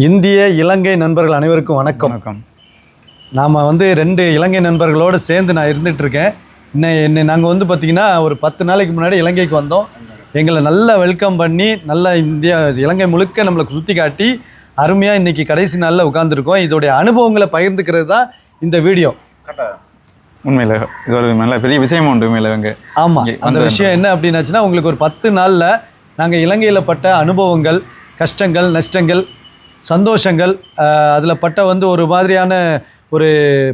இந்திய இலங்கை நண்பர்கள் அனைவருக்கும் வணக்கம். நாம் ரெண்டு இலங்கை நண்பர்களோடு சேர்ந்து நான் இருந்துகிட்ருக்கேன். நாங்கள் பார்த்திங்கன்னா ஒரு 10 நாளைக்கு முன்னாடி இலங்கைக்கு வந்தோம். எங்களை நல்லா வெல்கம் பண்ணி நல்லா இலங்கை முழுக்க நம்மளை சுற்றி காட்டி அருமையாக இன்றைக்கி கடைசி நாளில் உட்காந்துருக்கோம். இதோடைய அனுபவங்களை பகிர்ந்துக்கிறது தான் இந்த வீடியோ. உண்மையில் இது ஒரு நல்ல பெரிய விஷயம் உண்டு உண்மையில். ஆமாம், அந்த விஷயம் என்ன அப்படின்னாச்சுன்னா, உங்களுக்கு ஒரு 10 நாளில் நாங்கள் இலங்கையில் பட்ட அனுபவங்கள், கஷ்டங்கள், நஷ்டங்கள், சந்தோஷங்கள், அதில் பட்ட ஒரு மாதிரியான ஒரு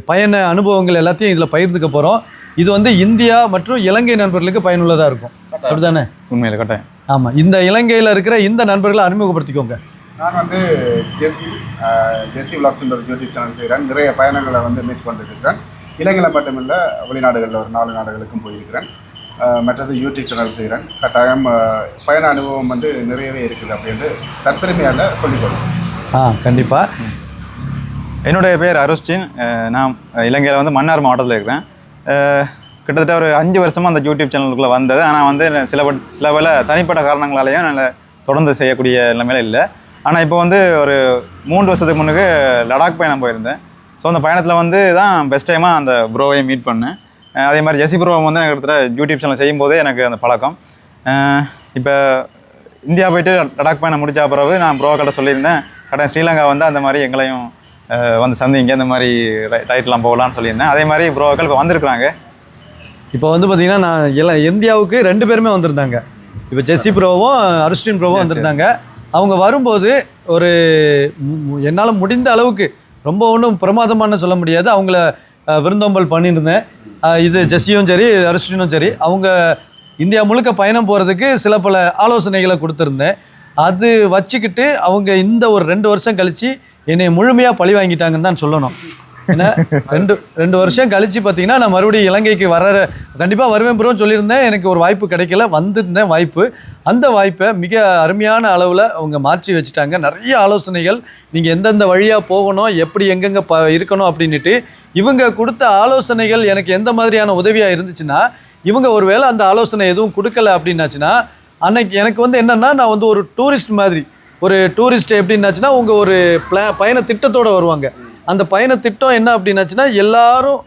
பயண அனுபவங்கள் எல்லாத்தையும் இதில் பகிர்ந்துக்க போகிறோம். இது இந்தியா மற்றும் இலங்கை நண்பர்களுக்கு பயனுள்ளதாக இருக்கும். அப்படிதானே? உண்மையில் கட்டாயம். ஆமாம், இந்த இலங்கையில் இருக்கிற இந்த நண்பர்களை அறிமுகப்படுத்திக்கோங்க. நான் ஜெசி விலாக்ஸ் என்ற யூடியூப் சேனல் செய்கிறேன். நிறைய பயணங்களை மேற்கொண்டிருக்கிறேன். இலங்கையில் மட்டுமில்லை, வெளிநாடுகளில் ஒரு 4 நாடுகளுக்கும் போயிருக்கிறேன். மற்றது யூடியூப் சேனல் செய்கிறேன். கட்டாயம் பயண அனுபவம் நிறையவே இருக்குது அப்படின்னு தற்பெருமையால் சொல்லிக்கொள்ளும். கண்டிப்பாக. என்னுடைய பேர் அருஷ்டின். நான் இலங்கையில் மன்னார் மாவட்டத்தில் இருக்கிறேன். கிட்டத்தட்ட ஒரு 5 வருஷமாக அந்த யூடியூப் சேனலுக்குள்ளே வந்தது. ஆனால் சில பல தனிப்பட்ட காரணங்களாலேயும் நான் தொடர்ந்து செய்யக்கூடிய நிலைமையில இல்லை. ஆனால் இப்போ ஒரு 3 வருஷத்துக்கு முன்னுக்கு லடாக் பயணம் போயிருந்தேன். ஸோ அந்த பயணத்தில் தான் பெஸ்ட் டைமாக அந்த ப்ரோவை மீட் பண்ணேன். அதே மாதிரி ஜெசி ப்ரோவை எனக்கு கிட்டத்தட்ட யூடியூப் சேனல் செய்யும்போதே எனக்கு அந்த பழக்கம். இப்போ இந்தியா போயிட்டு லடாக் பயணம் முடிச்ச பிறகு நான் ப்ரோ கிட்ட சொல்லியிருந்தேன், கட்டாயம் ஸ்ரீலங்கா அந்த மாதிரி எங்களையும் சந்திங்க, இந்த மாதிரி ரைட்லாம் போகலான்னு சொல்லியிருந்தேன். அதே மாதிரி ப்ரோக்கள் இப்போ வந்திருக்கிறாங்க. இப்போ பார்த்திங்கன்னா நான் இந்தியாவுக்கு 2 பேருமே வந்திருந்தாங்க. இப்போ ஜெசி ப்ரோவும் அருஷ்டின் ப்ரோவும் வந்திருந்தாங்க. அவங்க வரும்போது ஒரு என்னால் முடிந்த அளவுக்கு ரொம்ப ஒன்றும் பிரமாதமான சொல்ல முடியாது, அவங்கள விருந்தோம்பல் பண்ணியிருந்தேன். இது ஜெஸ்ஸியும் சரி அருஷ்டினும் சரி, அவங்க இந்தியா முழுக்க பயணம் போகிறதுக்கு சில பல ஆலோசனைகளை கொடுத்துருந்தேன். அது வச்சுக்கிட்டு அவங்க இந்த ஒரு 2 வருஷம் கழித்து என்னை முழுமையாக பழி வாங்கிட்டாங்கன்னு தான் சொல்லணும். ஏன்னா 2 வருஷம் கழித்து பார்த்திங்கன்னா நான் மறுபடியும் இலங்கைக்கு கண்டிப்பாக வருவேன் ப்ரோன்னு சொல்லியிருந்தேன். எனக்கு ஒரு வாய்ப்பு கிடைக்கல, வந்திருந்தேன் வாய்ப்பு. அந்த வாய்ப்பை மிக அருமையான அளவில் அவங்க மாற்றி வச்சுட்டாங்க. நிறைய ஆலோசனைகள், நீங்கள் எந்தெந்த வழியாக போகணும், எப்படி எங்கெங்கே இருக்கணும் அப்படின்ட்டு இவங்க கொடுத்த ஆலோசனைகள் எனக்கு எந்த மாதிரியான உதவியாக இருந்துச்சுன்னா, இவங்க ஒரு வேளை அந்த ஆலோசனை எதுவும் கொடுக்கல அப்படின்னாச்சுன்னா, அன்னைக்கு எனக்கு என்னென்னா, நான் ஒரு டூரிஸ்ட் மாதிரி, ஒரு டூரிஸ்ட் எப்படின்னாச்சுன்னா உங்கள் ஒரு பயண திட்டத்தோடு வருவாங்க. அந்த பயண திட்டம் என்ன அப்படின்னாச்சுன்னா, எல்லாரும்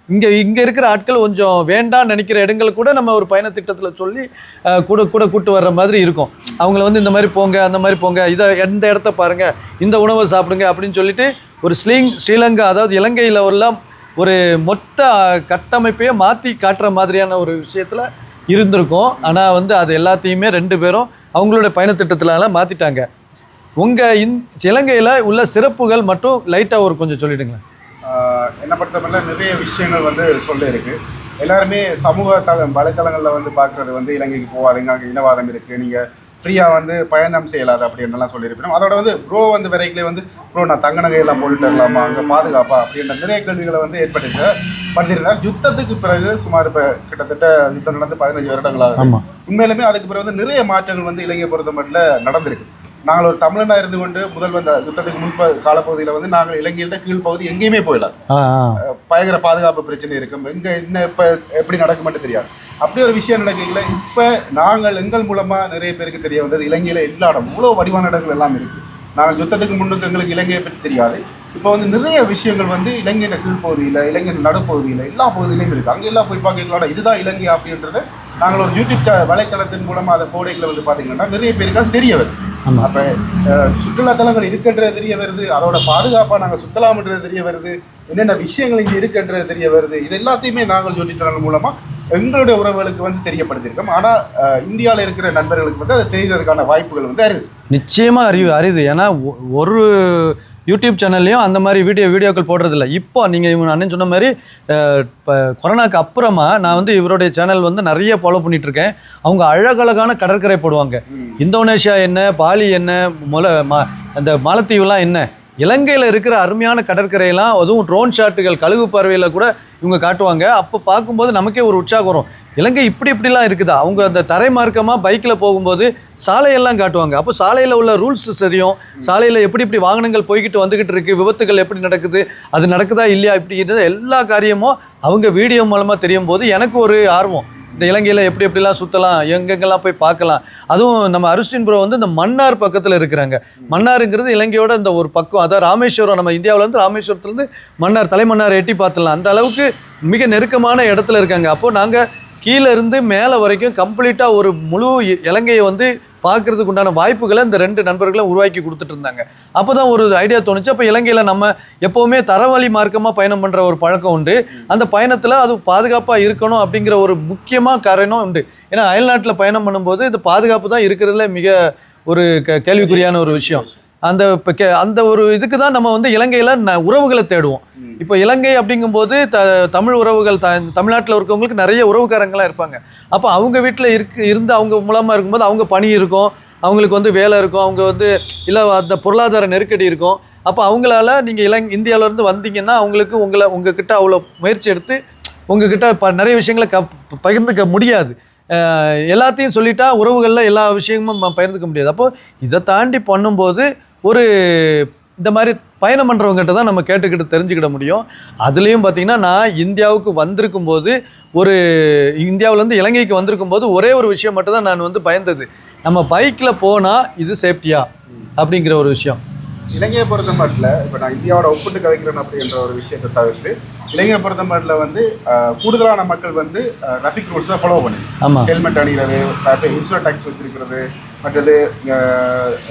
இங்கே இருக்கிற ஆட்கள் கொஞ்சம் வேண்டான்னு நினைக்கிற இடங்கள் கூட நம்ம ஒரு பயண திட்டத்தில் சொல்லி கூட்டு வர்ற மாதிரி இருக்கும். அவங்கள இந்த மாதிரி போங்க, அந்த மாதிரி போங்க, எந்த இடத்த பாருங்கள், இந்த உணவை சாப்பிடுங்க அப்படின்னு சொல்லிட்டு ஒரு ஸ்ரீலங்கா, அதாவது இலங்கையில் ஒரு மொத்த கட்டமைப்பையே மாற்றி காட்டுற மாதிரியான ஒரு விஷயத்தில் இருந்திருக்கும். ஆனால் அது எல்லாத்தையுமே 2 பேரும் அவங்களோட பயணத்திட்டத்தினால மாற்றிட்டாங்க. உங்கள் இலங்கையில் உள்ள சிறப்புகள் மட்டும் லைட்டாக கொஞ்சம் சொல்லிவிடுங்க. என்னை பொறுத்தவரை நிறைய விஷயங்கள் சொல்ல இருக்குது. எல்லாருமே சமூக வலைத்தளங்களில் பார்க்குறது இலங்கைக்கு போகாதீங்க, அங்கே இனவாதம் இருக்குது, நீங்கள் ஃப்ரீயாக பயணம் செய்யலாது அப்படின்றலாம் சொல்லியிருப்போம். அதோட ப்ரோ வரைக்கிலே ப்ரோ நான் தங்க நகையெல்லாம் போட்டுட்டு இருக்கலாமா, அங்கே பாதுகாப்பா அப்படின்ற நிறைய கேள்விகளை பண்ணியிருந்தேன். யுத்தத்துக்கு பிறகு சுமார் இப்போ கிட்டத்தட்ட யுத்தம் நடந்து 15 வருடங்களாக. உண்மையிலுமே அதுக்கு பிறகு நிறைய மாற்றங்கள் இலங்கை பொறுத்த மட்டும் நடந்திருக்கு. நாங்கள் ஒரு தமிழனாக இருந்து கொண்டு முதல் யுத்தத்துக்கு முன்பு காலப்பகுதியில் நாங்கள் இலங்கையில் கீழ்ப்பகுதி எங்கேயுமே போயிடலாம். பயங்கர பாதுகாப்பு பிரச்சனை இருக்கும், எங்கே என்ன இப்போ எப்படி நடக்குமென்னு தெரியாது. அப்படி ஒரு விஷயம் நடக்கல. இப்போ நாங்கள் எங்கள் மூலமாக நிறைய பேருக்கு தெரிய வந்தது, இலங்கையில் எல்லா இடம் இவ்வளோ வடிவான இடங்கள் எல்லாம் இருக்குது. நாங்கள் யுத்தத்துக்கு முன்னுக்கு எங்களுக்கு இலங்கையை பற்றி தெரியாது. இப்போ நிறைய விஷயங்கள் இலங்கையின் கீழ்ப்பகுதியில், இலங்கையின் நடுப்பகுதியில், எல்லா பகுதியிலையும் இருக்குது. அங்கே எல்லாம் போய் பார்க்கலாம், இதுதான் இலங்கை அப்படின்றத நாங்கள் ஒரு யூடியூப் வலைத்தளத்தின் மூலமாக அதை கோடைகளை பார்த்தீங்கன்னா நிறைய பேருக்கு தெரிய வருது. அப்போ சுற்றுலாத்தலங்கள் இருக்கின்றது தெரிய வருது, அதோட பாதுகாப்பாக நாங்கள் சுற்றலாம்ன்றது தெரிய வருது, என்னென்ன விஷயங்கள் இங்கே இருக்கின்றது தெரிய வருது. இது எல்லாத்தையுமே நாங்கள் யூடியூப் சேனல் மூலமாக எங்களுடைய உறவுகளுக்கு தெரியப்படுத்தியிருக்கோம். ஆனால் இந்தியாவில் இருக்கிற நண்பர்களுக்கு அதை தெரிகிறதுக்கான வாய்ப்புகள் அரிது. நிச்சயமாக அரிது. ஏன்னா ஒரு யூடியூப் சேனல்லையும் அந்த மாதிரி வீடியோக்கள் போடுறதில்ல. இப்போ நீங்கள் அண்ணன் சொன்ன மாதிரி இப்போ கொரோனாக்கு அப்புறமா நான் இவருடைய சேனல் நிறைய ஃபாலோ பண்ணிகிட்ருக்கேன். அவங்க அழகழகான கடற்கரை போடுவாங்க. இந்தோனேஷியா என்ன, பாலி என்ன, அந்த மாலத்தீவுலாம் என்ன, இலங்கையில் இருக்கிற அருமையான கடற்கரையெல்லாம், அதுவும் ட்ரோன் ஷாட்டுகள், கழுகு பார்வையில் கூட இவங்க காட்டுவாங்க. அப்போ பார்க்கும்போது நமக்கே ஒரு உற்சாகம் வரும். இலங்கை இப்படிலாம் இருக்குதா. அவங்க அந்த தரை மார்க்கமாக பைக்கில் போகும்போது சாலையெல்லாம் காட்டுவாங்க. அப்போ சாலையில் உள்ள ரூல்ஸ் தெரியும், சாலையில் எப்படி வாகனங்கள் போய்கிட்டு வந்துக்கிட்டு இருக்குது, விபத்துகள் எப்படி நடக்குது, அது நடக்குதா இல்லையா, இப்படி எல்லா காரியமும் அவங்க வீடியோ மூலமாக தெரியும் போது எனக்கு ஒரு ஆர்வம். இந்த இலங்கையில் எப்படி எப்படிலாம் சுற்றலாம், எங்கெங்கெல்லாம் போய் பார்க்கலாம். அதுவும் நம்ம அருஸ்டின் ப்ரோ வந்து இந்த மன்னார் பக்கத்தில் இருக்கிறாங்க. மன்னாருங்கிறது இலங்கையோட இந்த ஒரு பக்கம், அதாவது ராமேஸ்வரம், நம்ம இந்தியாவிலேருந்து ராமேஸ்வரத்துலேருந்து மன்னார் தலைமன்னார் எட்டி பார்த்துடலாம், அந்த அளவுக்கு மிக நெருக்கமான இடத்துல இருக்காங்க. அப்போது நாங்கள் கீழே இருந்து மேலே வரைக்கும் கம்ப்ளீட்டாக ஒரு முழு இலங்கையை வந்து பார்க்கறதுக்கு உண்டான வாய்ப்புகளை இந்த 2 நண்பர்களும் உருவாக்கி கொடுத்துட்டு இருந்தாங்க. அப்போ தான் ஒரு ஐடியா தோணுச்சு. அப்போ இலங்கையில் நம்ம எப்போவுமே தரவழி மார்க்கமாக பயணம் பண்ணுற ஒரு பழக்கம் உண்டு. அந்த பயணத்தில் அது பாதுகாப்பாக இருக்கணும் அப்படிங்கிற ஒரு முக்கியமாக காரணம் உண்டு. ஏன்னா அயல்நாட்டில் பயணம் பண்ணும்போது இந்த பாதுகாப்பு தான் இருக்கிறதுல மிக ஒரு கேள்விக்குறியான ஒரு விஷயம். அந்த ஒரு இதுக்கு தான் நம்ம வந்து இலங்கையில் உறவுகளை தேடுவோம். இப்போ இலங்கை அப்படிங்கும்போது தமிழ் உறவுகள் தமிழ்நாட்டில் இருக்கவங்களுக்கு நிறைய உறவுக்காரங்களாம் இருப்பாங்க. அப்போ அவங்க வீட்டில் இருந்து அவங்க மூலமாக இருக்கும்போது அவங்க பணி இருக்கும், அவங்களுக்கு வந்து வேலை இருக்கும், அவங்க வந்து இல்லை அந்த பொருளாதார நெருக்கடி இருக்கும். அப்போ அவங்களால நீங்கள் இந்தியாவிலேருந்து வந்தீங்கன்னா அவங்களுக்கு உங்ககிட்ட அவ்வளோ முயற்சி எடுத்து உங்ககிட்ட நிறைய விஷயங்களை பகிர்ந்துக்க முடியாது. எல்லாத்தையும் சொல்லிட்டா உறவுகளில் எல்லா விஷயமும் பகிர்ந்துக்க முடியாது. அப்போது இதை தாண்டி பண்ணும்போது ஒரு இந்த மாதிரி பயணம் பண்ணுறவங்ககிட்ட தான் நம்ம கேட்டுக்கிட்டு தெரிஞ்சுக்கிட முடியும். அதுலேயும் பார்த்திங்கன்னா நான் இந்தியாவுக்கு வந்திருக்கும் போது இந்தியாவிலேருந்து இலங்கைக்கு வந்திருக்கும் போது ஒரே ஒரு விஷயம் மட்டும் தான் நான் வந்து பயந்தது, நம்ம பைக்கில் போனால் இது சேஃப்டியா அப்படிங்கிற ஒரு விஷயம். இலங்கையை பொறுத்த மட்டும் இப்போ நான் இந்தியாவோட ஒப்பிட்டு கதைக்கிறேன் அப்படின்ற ஒரு விஷயத்தை தவிர்த்து இலங்கையை பொறுத்த மட்டும் வந்து கூடுதலான மக்கள் வந்து டிராஃபிக் ரூல்ஸை ஃபாலோ பண்ணுது. ஆமாம், ஹெல்மெட் அணிகிறது, இன்சூரன்ஸ் டேக்ஸ் வச்சிருக்கிறது, மற்றது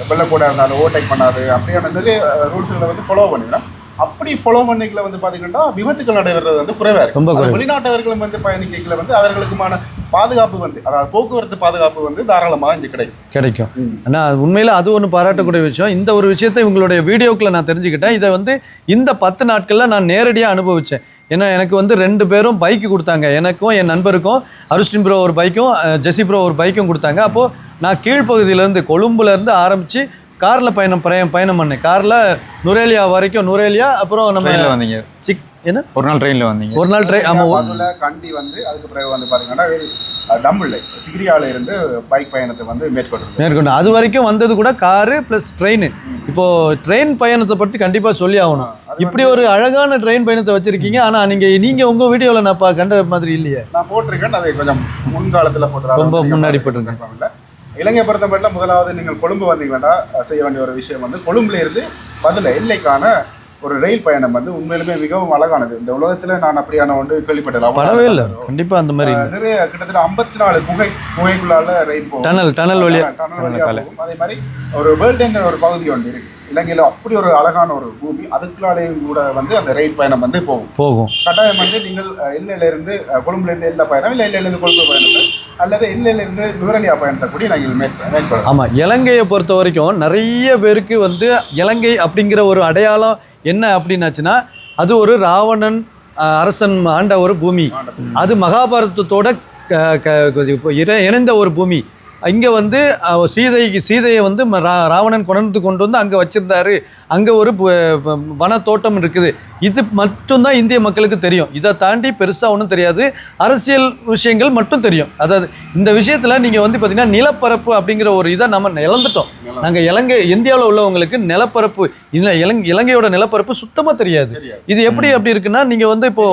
வெள்ளக்கூடாது இருந்தாலும் ஓவர்டேக் பண்ணாது, அப்படியான நிறைய ரூல்ஸ்களை வந்து ஃபாலோ பண்ணிக்கலாம். அப்படி ஃபாலோ பண்ணிக்கல வந்து பார்த்தீங்கன்னா விபத்துக்கள் நடைபெறது வந்து குறைவாக இருக்கும். வெளிநாட்டவர்களும் வந்து பயணிக்கல வந்து அவர்களுக்குமான பாதுகாப்பு வந்து அதாவது போக்குவரத்து பாதுகாப்பு வந்து தாராளமாக இங்கே கிடைக்கும். ஆனால் உண்மையில் அது ஒன்று பாராட்டக்கூடிய விஷயம். இந்த ஒரு விஷயத்தை இவங்களுடைய வீடியோக்களை நான் தெரிஞ்சுக்கிட்டேன். இதை வந்து இந்த 10 நாட்களில் நான் நேரடியாக அனுபவித்தேன். ஏன்னா எனக்கு வந்து 2 பேரும் பைக்கு கொடுத்தாங்க, எனக்கும் என் நண்பருக்கும். அருஸ்டின் ப்ரோ ஒரு பைக்கும் ஜெசி ப்ரோ ஒரு பைக்கும் கொடுத்தாங்க. அப்போது நான் கீழ்ப்பகுதியிலேருந்து கொழும்புலேருந்து ஆரம்பித்து காரில் பயணம் பண்ணேன். காரில் நுரேலியா வரைக்கும், நுரேலியா அப்புறம் நம்ம வந்தீங்க என்ன ஒரு நாள் ட்ரெயின் ஒரு நாள் ஆமாம் கண்டி வந்து அதுக்கு பிறகு வந்து பார்த்தீங்கன்னா டம்பிள் சிகிரியாவில் இருந்து பைக் பயணத்தை வந்து மேற்கொண்டு அது வரைக்கும் வந்தது கூட காரு ப்ளஸ் ட்ரெயின். இப்போது ட்ரெயின் பயணத்தை பற்றி கண்டிப்பாக சொல்லி ஆகணும். இப்படி ஒரு அழகான ட்ரெயின் பயணத்தை வச்சுருக்கீங்க. ஆனால் நீங்கள் உங்கள் வீடியோவில் நான் கண்ட மாதிரி இல்லையே. நான் போட்டிருக்கேன், அதை கொஞ்சம் முன்காலத்தில் போட்டு ரொம்ப முன்னாடி போட்டிருக்கேன். இலங்கை பொறுத்த மட்டும் முதலாவது நீங்கள் கொழும்பு வந்தீங்கன்னா செய்ய வேண்டிய ஒரு விஷயம் வந்து கொழும்புல இருந்து பதில் எல்லைக்கான ஒரு ரயில் பயணம் வந்து உண்மையிலுமே மிகவும் அழகானது. இந்த உலகத்தில் நான் அப்படியான ஒன்று கேள்விப்பட்டேன். படவே இல்லை கண்டிப்பாக அந்த மாதிரி நிறைய கிட்டத்தட்ட 54 குகைக்குள்ளால ரயில் போகும், டனல் வழியா போகும். அதே மாதிரி ஒரு வேர்ல்டு ஒரு பகுதி ஒன்று இருக்கு இலங்கையில், அப்படி ஒரு அழகான ஒரு பூமி. அதுக்குள்ளாலேயும் கூட வந்து அந்த ரயில் பயணம் வந்து போகும். கட்டாயம் வந்து நீங்கள் எல்லையிலிருந்து கொழும்புலேருந்து எல்லை பயணம், இல்லை எல்லையிலேருந்து கொழும்பு பயணத்தை அல்லது எல்லையிலிருந்து நுவரெலியா பயணத்தை கூட நாங்கள் மேற்கொள்ளலாம். ஆமாம், இலங்கையை பொறுத்த வரைக்கும் நிறைய பேருக்கு வந்து இலங்கை அப்படிங்கிற ஒரு அடையாளம் என்ன அப்படின்னாச்சுன்னா அது ஒரு ராவணன் அரசன் ஆண்ட ஒரு பூமி. அது மகாபாரதத்தோட இணைந்த ஒரு பூமி. இங்கே வந்து சீதையை வந்து ராவணன் கொண்டு வந்து அங்கே வச்சுருந்தாரு. அங்கே ஒரு வனத்தோட்டம் இருக்குது. இது மட்டும்தான் இந்திய மக்களுக்கு தெரியும். இதை தாண்டி பெருசாக ஒன்றும் தெரியாது. அரசியல் விஷயங்கள் மட்டும் தெரியும். அதாவது இந்த விஷயத்தில் நீங்கள் வந்து பார்த்திங்கன்னா நிலப்பரப்பு அப்படிங்கிற ஒரு இதை நம்ம இழந்துட்டோம். நாங்கள் இந்தியாவில் உள்ளவங்களுக்கு நிலப்பரப்பு இலங்கையோட நிலப்பரப்பு சுத்தமாக தெரியாது. இது அப்படி இருக்குன்னா நீங்கள் வந்து இப்போ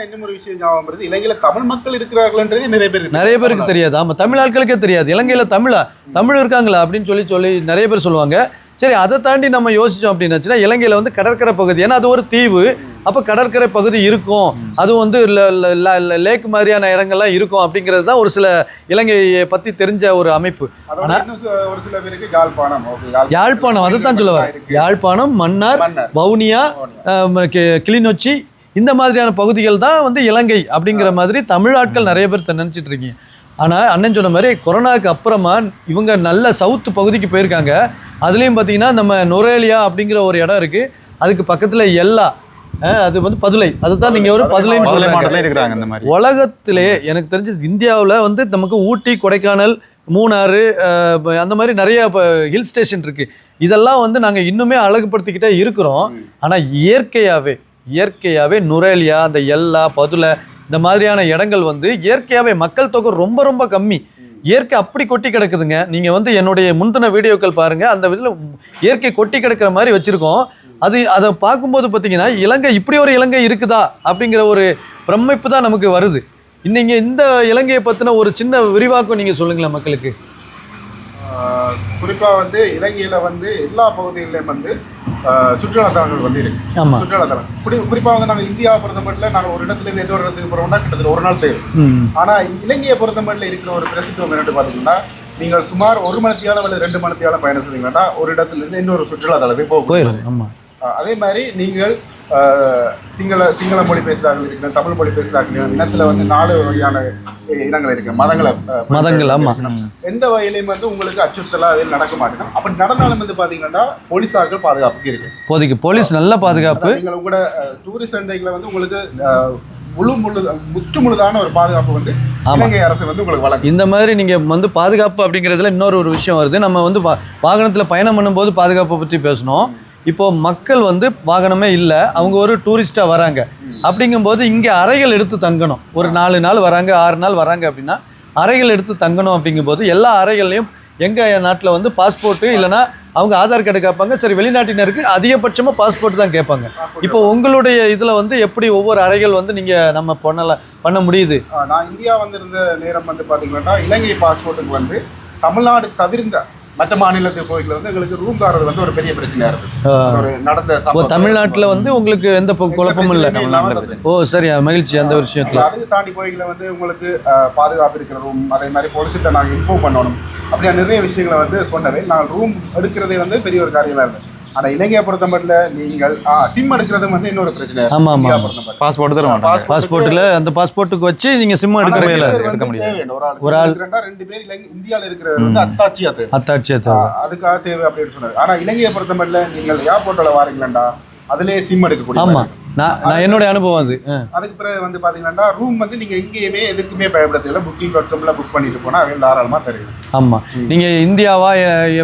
இன்னும் ஒரு விஷயம் ஞாபகம் வருது, இலங்கையில் தமிழ் மக்கள் இருக்கிறார்கள்ன்றது நிறைய பேருக்கு தெரியாது. ஆமாம், தமிழ் ஆட்களுக்கே தெரியாது இலங்கையில் தமிழ் இருக்காங்களா அப்படின்னு சொல்லி நிறைய பேர் சொல்லுவாங்க. சரி, அதை தாண்டி நம்ம யோசித்தோம் அப்படின்னாச்சுன்னா இலங்கையில் வந்து கடற்கரை பகுதி, ஏன்னா அது ஒரு தீவு. அப்போ கடற்கரை பகுதி இருக்கும், அதுவும் வந்து லேக் மாதிரியான இடங்கள்லாம் இருக்கும் அப்படிங்கிறது தான் ஒரு சில இலங்கையை பற்றி தெரிஞ்ச ஒரு அமைப்பு. ஆனால் ஒரு சில பேருக்கு யாழ்ப்பாணம் அதை தான் சொல்லுவார். யாழ்ப்பாணம், மன்னார், வவுனியா, கிளிநொச்சி இந்த மாதிரியான பகுதிகள் தான் வந்து இலங்கை அப்படிங்கிற மாதிரி தமிழ் ஆட்கள் நிறைய பேர் நினச்சிட்டு இருக்கீங்க. ஆனால் அண்ணன் சொன்ன மாதிரி கொரோனாவுக்கு அப்புறமா இவங்க நல்ல சவுத்து பகுதிக்கு போயிருக்காங்க. அதுலேயும் பார்த்தீங்கன்னா நம்ம நுரேலியா அப்படிங்கிற ஒரு இடம் இருக்குது, அதுக்கு பக்கத்தில் எல்லா அது வந்து பதுளை, அதுதான் நீங்கள் ஒரு பதுளை இருக்கிறாங்க. இந்த மாதிரி உலகத்திலே எனக்கு தெரிஞ்சு இந்தியாவில் வந்து நமக்கு ஊட்டி, கொடைக்கானல், மூணாறு அந்த மாதிரி நிறைய ஹில் ஸ்டேஷன் இருக்குது. இதெல்லாம் வந்து நாங்கள் இன்னுமே அழகுபடுத்திக்கிட்டே இருக்கிறோம். ஆனால் இயற்கையாகவே நுரேலியா, அந்த எல்லா பதுளை இந்த மாதிரியான இடங்கள் வந்து இயற்கையாகவே மக்கள் தொகை ரொம்ப ரொம்ப கம்மி. இயற்கை அப்படி கொட்டி கிடக்குதுங்க. நீங்கள் வந்து என்னுடைய முந்தின வீடியோக்கள் பாருங்கள், அந்த இதில் இயற்கை கொட்டி கிடக்கிற மாதிரி வச்சுருக்கோம். அதை பார்க்கும்போது பார்த்தீங்கன்னா இலங்கை இப்படி ஒரு இலங்கை இருக்குதா அப்படிங்கிற ஒரு பிரமிப்பு தான் நமக்கு வருது. இன்னைக்கு இந்த இலங்கையை பற்றின ஒரு சின்ன விரிவாக்கம் நீங்கள் சொல்லுங்களேன் மக்களுக்கு. குறிப்பாக வந்து இலங்கையில் வந்து எல்லா பகுதிகளிலும் வந்து சுற்றுலாத்தலங்கள் வந்து இருக்கு. ஆமாம், சுற்றுலாத்தலம் குறிப்பாக வந்து நாங்கள் இந்தியாவை பொறுத்தமட்டில் நாங்கள் ஒரு இடத்துலேருந்து இன்னொரு இடத்துக்கு போகிறோம்னா கிட்டத்தட்ட ஒரு நாள் தேவை. ஆனால் இலங்கையை பொறுத்தமட்டில் இருக்கிற ஒரு பிரசித்தம் என்னென்னு பார்த்தீங்கன்னா, நீங்கள் சுமார் 1 மணித்தியாலம் அல்லது 2 மணித்தியாலம் பயணம் செய்வீங்கன்னா ஒரு இடத்துலேருந்து இன்னொரு சுற்றுலாத்தலத்துக்கு போயிடும். ஆமாம், அதே மாதிரி நீங்கள் சிங்கள மொழி பேசுகிறார்கள் இருக்கிற, தமிழ் மொழி பேசுகிறார்கள், இனத்தில் வந்து 4 வகையான இனங்கள் இருக்கு, மதங்கள். ஆமாம், எந்த வகையிலையும் வந்து உங்களுக்கு அச்சுறுத்தலாக அதில் நடக்க மாட்டேங்க. அப்படி நடந்தாலும் வந்து பார்த்தீங்கன்னா போலீஸார்கள் பாதுகாப்புக்கு இருக்கு. இப்போதைக்கு போலீஸ் நல்ல பாதுகாப்பு. நீங்கள் உங்களோட டூரிஸ்ட் சந்தைகளை வந்து உங்களுக்கு முற்றுமுழுதான ஒரு பாதுகாப்பு வந்து இலங்கை அரசு வந்து உங்களுக்கு வழங்கும். இந்த மாதிரி நீங்கள் வந்து பாதுகாப்பு அப்படிங்கிறதுல இன்னொரு விஷயம் வருது. நம்ம வந்து வாகனத்தில் பயணம் பண்ணும்போது பாதுகாப்பை பற்றி பேசணும். இப்போ மக்கள் வந்து வாகனமே இல்லை, அவங்க ஒரு டூரிஸ்டாக வராங்க. அப்படிங்கும்போது இங்கே அறைகள் எடுத்து தங்கணும். ஒரு 4 நாள் வராங்க, 6 நாள் வராங்க அப்படின்னா அறைகள் எடுத்து தங்கணும். அப்படிங்கும்போது எல்லா அறைகள்லையும் எங்கள் நாட்டில் வந்து பாஸ்போர்ட்டு இல்லைனா அவங்க ஆதார் கார்டு கேட்பாங்க. சரி, வெளிநாட்டினருக்கு அதிகபட்சமாக பாஸ்போர்ட் தான் கேட்பாங்க. இப்போ உங்களுடைய இதில் வந்து எப்படி ஒவ்வொரு அறைகள் வந்து நீங்கள் நம்ம பண்ண முடியுது? நான் இந்தியா வந்திருந்த நேரம் வந்து பார்த்தீங்கன்னா இலங்கை பாஸ்போர்ட்டுக்கு வந்து தமிழ்நாடு தவிர்ந்த மற்ற மாநிலத்துக்கு போய்கள் வந்து எங்களுக்கு ரூம் தரது வந்து ஒரு பெரிய பிரச்சனையா இருக்கு. நடந்த தமிழ்நாட்டில் வந்து உங்களுக்கு எந்த குழப்பமும் இல்லை. ஓ சரி, மகிழ்ச்சி. அந்த விஷயத்தில் அது தாண்டி போய்களை வந்து உங்களுக்கு பாதுகாப்பு இருக்கிற ரூம், அதே மாதிரி போலீஸ்கிட்ட நாங்கள் இன்ஃபார்ம் பண்ணணும், அப்படியா நிறைய விஷயங்களை வந்து சொன்னவே நாங்கள் ரூம் எடுக்கிறதே வந்து பெரிய ஒரு காரியமாக இருந்தது. ஆனால் இலங்கையை பொறுத்தமட்டில் நீங்கள் சிம் எடுக்கிறது வந்து இன்னொரு பிரச்சனை. ஆமாம், பாஸ்போர்ட் தரும். பாஸ்போர்ட்டில் அந்த பாஸ்போர்ட்டுக்கு வச்சு நீங்கள் சிம் எடுக்க முடியாது. ஒரு ஆள் 2 பேர் இந்தியாவில் இருக்கிறவர் வந்து அத்தாட்சியா அதுக்காக தேவை அப்படின்னு சொன்னார். ஆனால் இலங்கையை பொறுத்தமட்டில் நீங்கள் ஏர்போர்ட்டில் வாரீங்களா அதுலேயே சிம் எடுக்கக்கூடிய. ஆமாம், நான் என்னுடைய அனுபவம் அது. அதுக்கு பிறகு வந்து பார்த்தீங்கன்னா ரூம் வந்து நீங்கள் எங்கேயுமே எதுக்குமே பயன்படுத்தல, Booking.comல புக் பண்ணிட்டு போனால் அவங்க தாராளமாக தெரியும். ஆமாம், நீங்கள் இந்தியாவா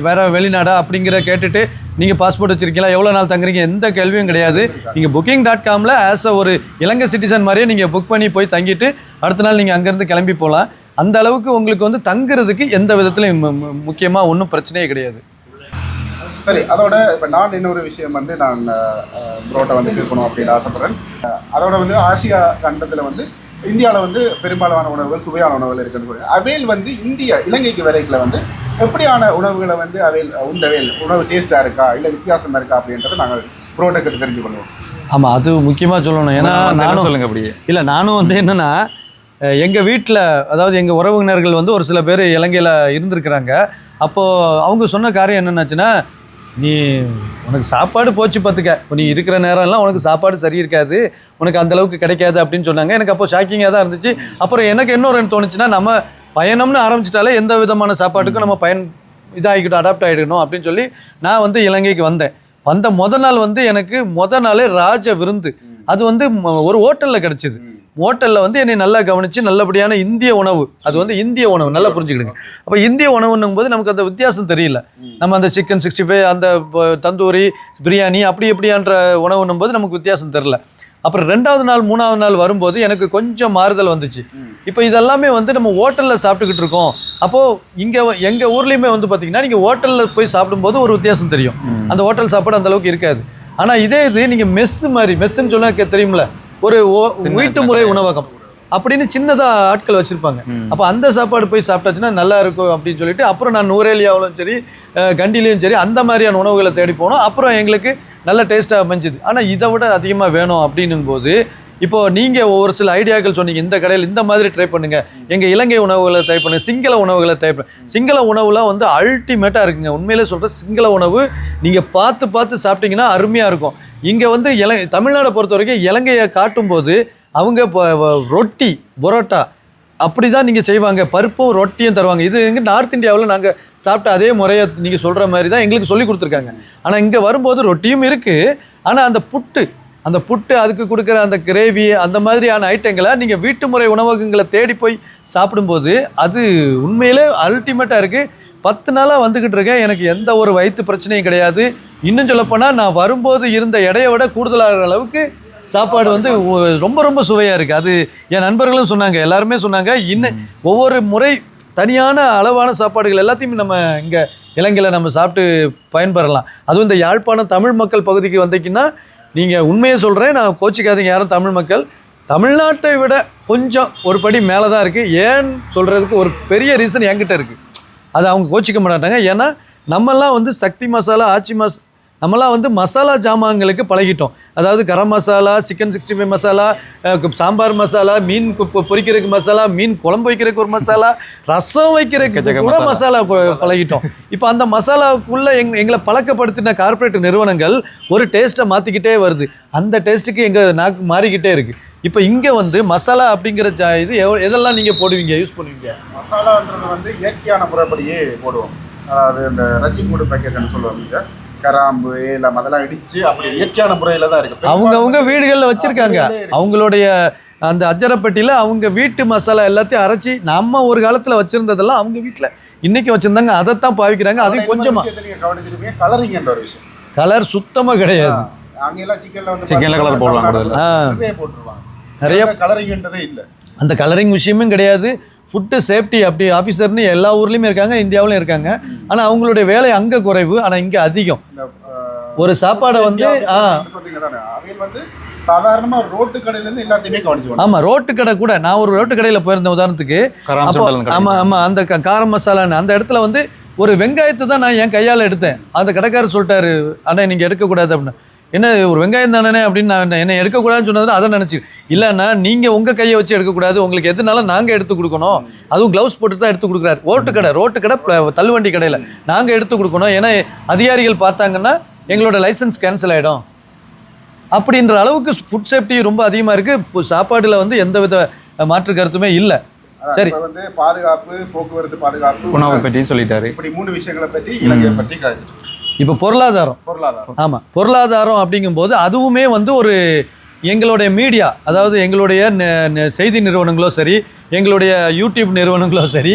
வேற வெளிநாடா அப்படிங்கிற கேட்டுட்டு நீங்கள் பாஸ்போர்ட் வச்சிருக்கீங்களா, எவ்வளோ நாள் தங்குறீங்க, எந்த கேள்வியும் கிடையாது. நீங்கள் Booking.comல ஆஸ் ஒரு இலங்கை சிட்டிசன் மாதிரியே நீங்கள் புக் பண்ணி போய் தங்கிட்டு அடுத்த நாள் நீங்கள் அங்கேருந்து கிளம்பி போகலாம். அந்த அளவுக்கு உங்களுக்கு வந்து தங்குறதுக்கு எந்த விதத்துலையும் முக்கியமாக ஒன்றும் பிரச்சனையே கிடையாது. சரி, அதோட இப்போ நான் இன்னொரு விஷயம் வந்து நான் புரோட்டை வந்து கேட்கணும் அப்படின்னு ஆசைப்படுறேன். அதோட வந்து ஆசியா கண்டத்தில் வந்து இந்தியாவில் வந்து பெரும்பாலான உணவுகள் சுவையான உணவுகள் இருக்குன்னு அவையில் வந்து இலங்கைக்கு வரைக்கில் வந்து எப்படியான உணவுகளை வந்து அவையில் உணவு டேஸ்ட்டாக இருக்கா இல்லை வித்தியாசமாக இருக்கா அப்படின்றத நாங்கள் புரோட்டை கிட்ட தெரிஞ்சு கொள்வோம். ஆமாம், அது முக்கியமாக சொல்லணும். ஏன்னா நானும் சொல்லுங்க அப்படியே. இல்லை, நானும் வந்து என்னென்னா எங்கள் வீட்டில், அதாவது எங்கள் உறவினர்கள் வந்து ஒரு சில பேர் இலங்கையில் இருந்திருக்கிறாங்க. அப்போது அவங்க சொன்ன காரியம் என்னென்னாச்சுன்னா, உனக்கு சாப்பாடு போச்சு பார்த்துக்க, நீ இருக்கிற நேரம்லாம் உனக்கு சாப்பாடு சரி இருக்காது, உனக்கு அந்தளவுக்கு கிடைக்காது அப்படின்னு சொன்னாங்க. எனக்கு அப்போ ஷாக்கிங்காக தான் இருந்துச்சு. அப்புறம் எனக்கு இன்னொரு தோணுச்சுன்னா, நம்ம பயணம்னு ஆரம்பிச்சிட்டாலே எந்த விதமான சாப்பாட்டுக்கும் நம்ம இதாகிக்கிட்டோம், அடாப்ட் ஆகிடணும் அப்படின்னு சொல்லி நான் வந்து இலங்கைக்கு வந்த மொதல் நாள் வந்து எனக்கு நாளே ராஜ விருந்து. அது வந்து ஒரு ஹோட்டலில் கிடச்சிது. ஹோட்டலில் வந்து என்னை நல்லா கவனித்து நல்லபடியான இந்திய உணவு, அது வந்து இந்திய உணவு நல்லா புரிஞ்சுக்கிடுங்க. அப்போ இந்திய உணவுன்னும் போது நமக்கு அந்த வித்தியாசம் தெரியல. நம்ம அந்த சிக்கன் 65 அந்த தந்தூரி பிரியாணி அப்படி எப்படியான்ற உணவுன்னும் போது நமக்கு வித்தியாசம் தெரில. அப்புறம் 2வது நாள் 3வது நாள் வரும்போது எனக்கு கொஞ்சம் மாறுதல் வந்துச்சு. இப்போ இதெல்லாமே வந்து நம்ம ஹோட்டலில் சாப்பிட்டுக்கிட்டு இருக்கோம். அப்போது இங்கே எங்கள் ஊர்லேயுமே வந்து பார்த்திங்கன்னா நீங்கள் ஹோட்டலில் போய் சாப்பிடும்போது ஒரு வித்தியாசம் தெரியும். அந்த ஹோட்டல் சாப்பாடு அந்தளவுக்கு இருக்காது. ஆனால் இதே இது நீங்கள் மெஸ்ஸுன்னு சொன்னால் தெரியுமில்ல, ஒரு வீட்டு முறை உணவகம் அப்படின்னு சின்னதாக ஆட்கள் வச்சுருப்பாங்க. அப்போ அந்த சாப்பாடு போய் சாப்பிட்டாச்சுன்னா நல்லா இருக்கும் அப்படின்னு சொல்லிட்டு அப்புறம் நான் நூரேலியாவிலும் சரி கண்டிலையும் சரி அந்த மாதிரியான உணவுகளை தேடி போனோம். அப்புறம் எங்களுக்கு நல்ல டேஸ்ட்டாக அமைஞ்சுது. ஆனால் இதை விட அதிகமாக வேணும் அப்படின்னும் போது இப்போது நீங்கள் ஒரு சில ஐடியாக்கள் சொன்னீங்க. இந்த கடையில் இந்த மாதிரி ட்ரை பண்ணுங்கள், எங்கள் இலங்கை உணவுகளை ட்ரை பண்ணுங்கள், சிங்கள உணவுகளை ட்ரை பண்ணுங்கள். சிங்கள உணவுலாம் வந்து அல்டிமேட்டாக இருக்குங்க. உண்மையிலே சொல்கிறேன், சிங்கள உணவு நீங்கள் பார்த்து சாப்பிட்டீங்கன்னா அருமையாக இருக்கும். இங்கே வந்து தமிழ்நாடை பொறுத்த வரைக்கும் இலங்கையை காட்டும்போது அவங்க ரொட்டி பரோட்டா அப்படி தான் நீங்கள் செய்வாங்க, பருப்பும் ரொட்டியும் தருவாங்க. இது எங்கே நார்த் இந்தியாவில் நாங்கள் சாப்பிட்ட அதே முறையை நீங்கள் சொல்கிற மாதிரி தான் எங்களுக்கு சொல்லி கொடுத்துருக்காங்க. ஆனால் இங்கே வரும்போது ரொட்டியும் இருக்குது, ஆனால் அந்த புட்டு அதுக்கு கொடுக்குற அந்த கிரேவி அந்த மாதிரியான ஐட்டங்களை நீங்கள் வீட்டு முறை உணவகங்களை தேடி போய் சாப்பிடும்போது அது உண்மையிலே அல்டிமேட்டாக இருக்குது. 10 நாளாக வந்துக்கிட்டு இருக்கேன், எனக்கு எந்த ஒரு வயிற்று பிரச்சனையும் கிடையாது. இன்னும் சொல்லப்போனால் நான் வரும்போது இருந்த எடையை விட கூடுதலாகிற அளவுக்கு சாப்பாடு வந்து ரொம்ப ரொம்ப சுவையாக இருக்குது. அது என் நண்பர்களும் சொன்னாங்க, எல்லாருமே சொன்னாங்க. இன்னும் ஒவ்வொரு முறை தனியான அளவான சாப்பாடுகள் எல்லாத்தையும் நம்ம இங்கே இலங்கையில் நம்ம சாப்பிட்டு பயன்பெறலாம். அதுவும் இந்த யாழ்ப்பாணம் தமிழ் மக்கள் பகுதிக்கு வந்தீங்கன்னா நீங்கள் உண்மையை சொல்கிறேன், நான் கோச்சிக்காதீங்க யாரும் தமிழ் மக்கள், தமிழ்நாட்டை விட கொஞ்சம் ஒரு படி மேலே தான் இருக்குது. ஏன்னு சொல்கிறதுக்கு ஒரு பெரிய ரீசன் என்கிட்ட இருக்குது. அது அவங்க கோச்சிக்க மாட்டாங்க. ஏன்னா நம்மெல்லாம் வந்து சக்தி மசாலா, ஆச்சி நம்மலாம் வந்து மசாலா ஜாமான்களுக்கு பழகிட்டோம். அதாவது கரம் மசாலா, சிக்கன் 65 மசாலா, சாம்பார் மசாலா, மீன் பொரிக்கிறதுக்கு மசாலா, மீன் குழம்பு வைக்கிறதுக்கு ஒரு மசாலா, ரசம் வைக்கிறதுக்கு கூட மசாலா பழகிட்டோம். இப்போ அந்த மசாலாவுக்குள்ளே எங்களை பழக்கப்படுத்தின கார்ப்பரேட் நிறுவனங்கள் ஒரு டேஸ்ட்டை மாற்றிக்கிட்டே வருது. அந்த டேஸ்ட்டுக்கு எங்கள் நாக்கு மாறிக்கிட்டே இருக்குது. இப்போ இங்கே வந்து மசாலா அப்படிங்கிற இது எதெல்லாம் நீங்கள் போடுவீங்க, யூஸ் பண்ணுவீங்க? மசாலான்றது வந்து இயற்கையான முறைப்படியே போடுவோம். அதாவது இந்த ரச்சி கூடு பேக்கெட்னு சொல்லுவாங்க, கராம்பு ஏலம் அதெல்லாம் இடிச்சு அப்படி இயற்கையான முறையில தான் இருக்கு. அவங்க வீடுகளில் வச்சிருக்காங்க. அவங்களுடைய அந்த அஜரப்பட்டியில் அவங்க வீட்டு மசாலா எல்லாத்தையும் அரைச்சி நம்ம ஒரு காலத்தில் வச்சிருந்ததெல்லாம் அவங்க வீட்டில் இன்னைக்கு வச்சிருந்தாங்க. அதைத்தான் பாவிக்கிறாங்க. அது கொஞ்சமா நீங்க கவனிச்சிருப்பீங்க, கலரிங் என்ற ஒரு விஷயம். கலர் சுத்தமாக கிடையாது. அங்கெல்லாம் சிக்கன்ல கலர் போடுவாங்க, போட்டுருவாங்க. நிறைய கலரிங்ன்றதே இல்லை. அந்த கலரிங் விஷயமும் கிடையாது. ஃபுட்டு சேஃப்டி அப்படி ஆஃபீஸர்னு எல்லா ஊர்லேயுமே இருக்காங்க, இந்தியாவிலும் இருக்காங்க. ஆனால் அவங்களுடைய வேலை அங்கே குறைவு, ஆனால் இங்கே அதிகம். ஒரு சாப்பாடை வந்து வந்து சாதாரணமாக ரோட்டு கடையிலேருந்து எல்லாத்தையுமே கவனிச்சு. ஆமாம், ரோட்டு கடை கூட நான் ஒரு ரோட்டு கடையில் போயிருந்தேன் உதாரணத்துக்கு. ஆமாம் அந்த காரம் மசாலான்னு அந்த இடத்துல வந்து ஒரு வெங்காயத்தை தான் நான் என் கையால் எடுத்தேன். அந்த கடைக்காரர் சொல்லிட்டாரு, ஆனால் நீங்கள் எடுக்கக்கூடாது அப்படின்னு. என்ன ஒரு வெங்காயம் தானே அப்படின்னு நான் என்ன எடுக்கக்கூடாதுன்னு சொன்னதுன்னா அதை நினச்சி இல்லைன்னா நீங்கள் உங்கள் கையை வச்சு எடுக்கக்கூடாது, உங்களுக்கு எதுனாலும் நாங்கள் எடுத்து கொடுக்கணும். அதுவும் க்ளவுஸ் போட்டு தான் எடுத்து கொடுக்குறாரு. ரோட்டு கடை தள்ளுவண்டி கடையில் நாங்கள் எடுத்து கொடுக்கணும். ஏன்னா அதிகாரிகள் பார்த்தாங்கன்னா எங்களோட லைசன்ஸ் கேன்சல் ஆகிடும். அப்படின்ற அளவுக்கு ஃபுட் சேஃப்டி ரொம்ப அதிகமாக இருக்குது. சாப்பாடில் வந்து எந்த வித மாற்று கருத்துமே இல்லை. சரி, வந்து பாதுகாப்பு, போக்குவரத்து பாதுகாப்பு, உணவை பற்றி சொல்லிட்டாரு. இப்படி 3 விஷயங்களை பற்றி இலங்கையை பற்றி கழிச்சிட்டு. இப்போ பொருளாதாரம். ஆமாம், பொருளாதாரம் அப்படிங்கும்போது அதுவுமே வந்து ஒரு எங்களுடைய மீடியா, அதாவது எங்களுடைய செய்தி நிறுவனங்களோ சரி, எங்களுடைய யூடியூப் நிறுவனங்களோ சரி,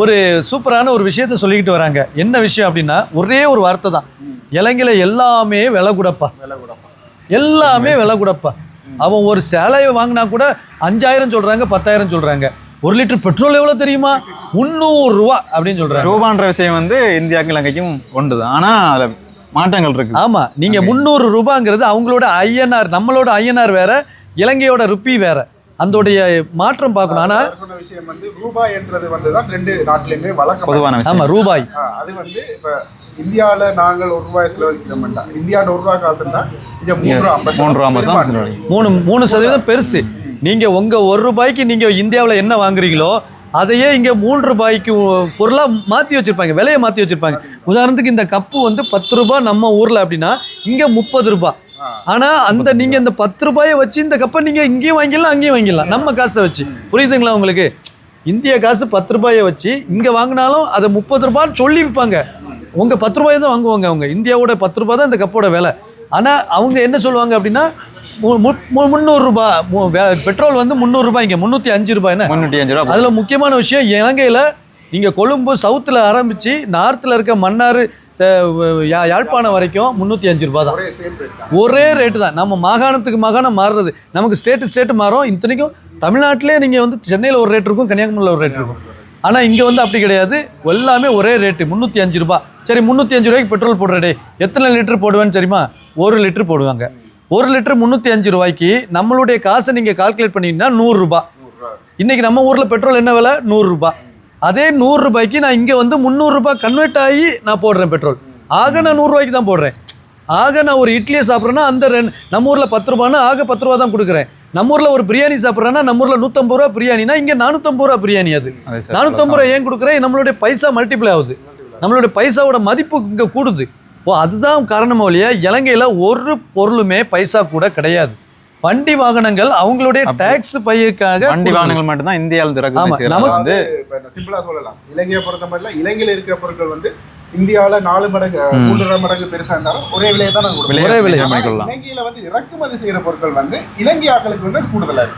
ஒரு சூப்பரான ஒரு விஷயத்த சொல்லிக்கிட்டு வராங்க. என்ன விஷயம் அப்படின்னா ஒரே ஒரு வார்த்தை தான், இலங்கையில் எல்லாமே விலை கூடப்பா, எல்லாமே விலை கூடப்பா. அவன் ஒரு சேலையை வாங்கினா கூட 5000 சொல்கிறாங்க, 10,000 சொல்கிறாங்க. 1 லிட்டர் பெட்ரோல் எவ்வளோ தெரியுமா? 300 ரூபா அப்படின்னு சொல்கிறாங்க. ரூபான்ற விஷயம் வந்து இந்தியாவுக்கும் இலங்கைக்கும் ஒன்று தான், ஆனால் அதில் மாற்றங்கள் இருக்குது. ஆமாம், நீங்கள் 300 ரூபாங்கிறது அவங்களோட ஐஎன்ஆர், நம்மளோட ஐஎன்ஆர் வேற, இலங்கையோட ருப்பி வேற. அதோடைய மாற்றம் பார்க்கணும். ஆனால் சொன்ன விஷயம் வந்து ரூபாய் என்றது வந்து தான் 2 நாட்டிலையுமே வழக்கம், பொதுவான விஷயம். ஆமாம், ரூபாய். அது வந்து இப்போ இந்தியாவில் நாங்கள் 1 ரூபாய் செலவழிக்கிறோம்னா இந்தியாவோட 1 ரூபாய் காசுன்னா இங்கே 3% பெருசு. நீங்கள் உங்கள் 1 ரூபாய்க்கு நீங்கள் இந்தியாவில் என்ன வாங்குறீங்களோ அதையே இங்கே 3 ரூபாய்க்கு பொருளாக மாற்றி வச்சுருப்பாங்க, விலையை மாற்றி வச்சுருப்பாங்க. உதாரணத்துக்கு இந்த கப்பு வந்து 10 ரூபாய் நம்ம ஊரில் அப்படின்னா இங்கே 30 ரூபாய். ஆனால் அந்த நீங்கள் இந்த 10 ரூபாயை வச்சு இந்த கப்பை நீங்கள் இங்கேயும் வாங்கிடலாம், அங்கேயும் வாங்கிடலாம், நம்ம காசை வச்சு. புரியுதுங்களா உங்களுக்கு? இந்திய காசு 10 ரூபாயை வச்சு இங்கே வாங்கினாலும் அதை 30 ரூபான்னு சொல்லி விற்பாங்க. உங்கள் 10 ரூபாயை தான் வாங்குவாங்க. அவங்க இந்தியாவோட 10 ரூபாய் தான் இந்த கப்போட விலை. ஆனால் அவங்க என்ன சொல்லுவாங்க அப்படின்னா 300 ரூபாய் பெட்ரோல் வந்து 300 ரூபாய், இங்கே 305 ரூபாய்னா 305 ரூபாய். அதில் முக்கியமான விஷயம், இலங்கையில் நீங்கள் கொழும்பு சவுத்தில் ஆரம்பித்து நார்த்தில் இருக்க மன்னார் யாழ்ப்பாணம் வரைக்கும் 305 ரூபாய் தான். ஒரே ரேட்டு தான். நம்ம மாகாணத்துக்கு மாகாணம் மாறுறது, நமக்கு ஸ்டேட்டு மாறும். இத்தனைக்கும் தமிழ்நாட்டிலே நீங்கள் வந்து சென்னையில் ஒரு ரேட் இருக்கும், கன்னியாகுமரியில் ஒரு ரேட் இருக்கும். ஆனால் இங்கே வந்து அப்படி கிடையாது, எல்லாமே ஒரே ரேட்டு 305 ரூபாய். சரி, 305 ரூபாய்க்கு பெட்ரோல் போடுறடே, எத்தனை லிட்டர் போடுவேன்னு தெரியுமா? 1 லிட்டர் போடுவாங்க. 1 லிட்டர் 305 ரூபாய்க்கு நம்மளுடைய காசை நீங்கள் கால்குலேட் பண்ணிங்கன்னா 100 ரூபாய். இன்றைக்கி நம்ம ஊரில் பெட்ரோல் என்ன விலை? 100 ரூபாய். அதே 100 ரூபாய்க்கு நான் இங்கே வந்து 300 ரூபாய் கன்வெர்ட் ஆகி நான் போடுறேன் பெட்ரோல். ஆக நான் 100 ரூபாய்க்கு தான் போடுறேன். ஆக நான் ஒரு இட்லியை சாப்பிட்றேன்னா அந்த நம்ம ஊரில் 10 ரூபான்னா ஆக 10 ரூபா தான் கொடுக்குறேன். நம்ம ஊரில் ஒரு பிரியாணி சாப்பிட்றேன்னா நம்ம ஊரில் 150 ரூபா பிரியாணினா இங்கே 450 ரூபா பிரியாணி. அது 450 ரூபா ஏன் கொடுக்குறேன்? நம்மளுடைய பைசா மல்டிப்ளை ஆகுது, நம்மளுடைய பைசாவோட மதிப்பு இங்கே கூடுது. அதுதான் காரணம் இல்லையா? இலங்கையில் ஒரு பொருளுமே பைசா கூட கிடையாது. வண்டி வாகனங்கள் அவங்களுடைய டாக்ஸ் பையக்காக வண்டி வாகனங்கள் மட்டும்தான் இந்தியாவில் நமக்கு வந்து சிம்பிளா சொல்லலாம். இலங்கையை பொறுத்த மாதிரி இலங்கையில் இருக்கிற பொருட்கள் வந்து இந்தியாவில் 4 மடங்கு 3.5 மடங்கு பெருசா இருந்தாலும் ஒரே விலையை தான் ஒரே விலை. இலங்கையில வந்து இறக்குமதி செய்யற பொருட்கள் வந்து இலங்கை ஆட்களுக்கு வந்து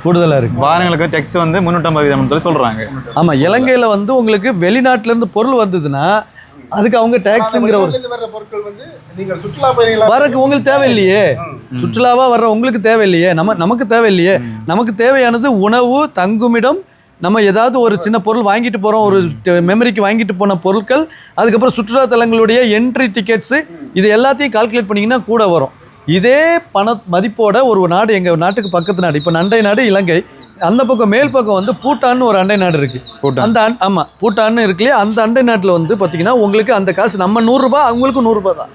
கூடுதலா இருக்கு. வாகனங்களுக்கு டேக்ஸ் வந்து 350 சொல்லி சொல்றாங்க. ஆமா, இலங்கையில வந்து உங்களுக்கு வெளிநாட்டுல இருந்து பொருள் வந்ததுன்னா அதுக்கு அவங்க டாக்ஸ்ங்கிற வர்ற பொருட்கள் வந்து நீங்க சுற்றுலா பயணிகளா வரக்கு உங்களுக்கு தேவையில்லையே, சுற்றுலாவா வர்ற உங்களுக்கு தேவையில்லையே, நமக்கு தேவையில்லையே. நமக்கு தேவையானது உணவு, தங்குமிடம், நம்ம ஏதாவது ஒரு சின்ன பொருள் வாங்கிட்டு போகிறோம், ஒரு மெமரிக்கு வாங்கிட்டு போன பொருட்கள், அதுக்கப்புறம் சுற்றுலாத்தலங்களுடைய என்ட்ரி டிக்கெட்ஸு, இது எல்லாத்தையும் கால்குலேட் பண்ணிங்கன்னா கூட வரும். இதே பண மதிப்போட ஒரு நாடு எங்கள் நாட்டுக்கு பக்கத்து நாடு இப்போ அண்டை நாடு இலங்கை, அந்த பக்கம் மேல் பக்கம் வந்து பூட்டான்னு ஒரு அண்டை நாடு இருக்குது. அந்த ஆமாம் பூட்டான்னு இருக்குல்லையே, அந்த அண்டை நாட்டில் வந்து பார்த்தீங்கன்னா உங்களுக்கு அந்த காசு நம்ம 100 ரூபாய் அவங்களுக்கும் 100 ரூபாய் தான்.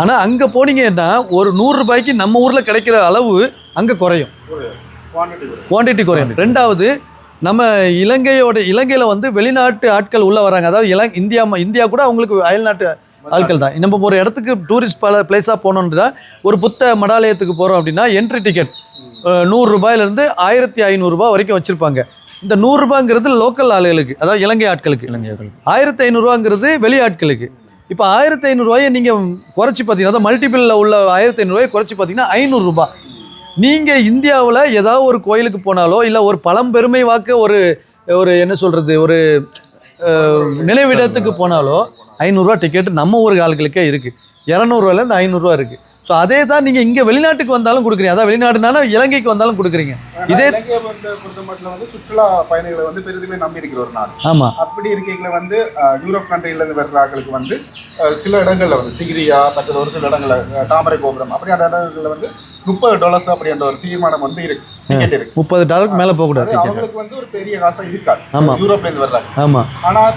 ஆனால் அங்கே போனீங்கன்னா ஒரு 100 ரூபாய்க்கு நம்ம ஊரில் கிடைக்கிற அளவு அங்கே குறையும், குவான்டிட்டி குறையும். ரெண்டாவது நம்ம இலங்கையில் வந்து வெளிநாட்டு ஆட்கள் உள்ளே வராங்க. அதாவது இந்தியா கூட அவங்களுக்கு அயல்நாட்டு ஆட்கள் தான். நம்ம ஒரு இடத்துக்கு டூரிஸ்ட் பிளேஸாக போனோம்னா ஒரு புத்த மடாலயத்துக்கு போகிறோம் அப்படின்னா என்ட்ரி டிக்கெட் 100 ரூபாயிலிருந்து 1500 ரூபாய் வரைக்கும் வச்சுருப்பாங்க. இந்த 100 ரூபாங்கிறது லோக்கல் ஆளுகளுக்கு, அதாவது இலங்கை ஆட்களுக்கு. 1500 ரூபாங்கிறது வெளி ஆட்களுக்கு. இப்போ 1500 ரூபாயை நீங்கள் குறைச்சி பார்த்தீங்கன்னா, அதாவது மல்டிபிளில் உள்ள 1500 ரூபாயை குறைச்சி பார்த்தீங்கன்னா 500 ரூபாய். நீங்கள் இந்தியாவில் ஏதாவது ஒரு கோயிலுக்கு போனாலோ இல்லை ஒரு பழம்பெருமை வாக்க ஒரு என்ன சொல்கிறது ஒரு நினைவிடத்துக்கு போனாலோ 500 ரூபா டிக்கெட் நம்ம ஊர் ஆளுகளுக்கே இருக்குது. 200 ரூபாயிலேருந்து 500 ரூபா இருக்குது. ஸோ அதே தான் நீங்கள் இங்கே வெளிநாட்டுக்கு வந்தாலும் கொடுக்குறீங்க, அதான் வெளிநாடுனால இலங்கைக்கு வந்தாலும் கொடுக்குறீங்க. இதே இலங்கையை பொறுத்த மட்டும் வந்து சுற்றுலா பயணிகளை வந்து பெரிதுமே நம்பி இருக்கிற ஒரு நாடு. ஆமாம். அப்படி இருக்கைகளை வந்து யூரோப் கண்ட்ரிலேருந்து வர்ற ஆட்களுக்கு வந்து சில இடங்களில் வந்து சிகிரியா மற்ற ஒரு சில இடங்களில் தாமரை கோபுரம் அப்படியான இடங்களில் வந்து $30 அப்படின்ற ஒரு தீர்மானம் வந்து இருக்கு. டிக்கெட் இருக்கு. $30 மேலே போகக்கூடாது. அவங்களுக்கு வந்து ஒரு பெரிய காசா இருக்காது. ஆமாம். யூரோப்லேருந்து வர்றாங்க. ஆமாம். ஆனால்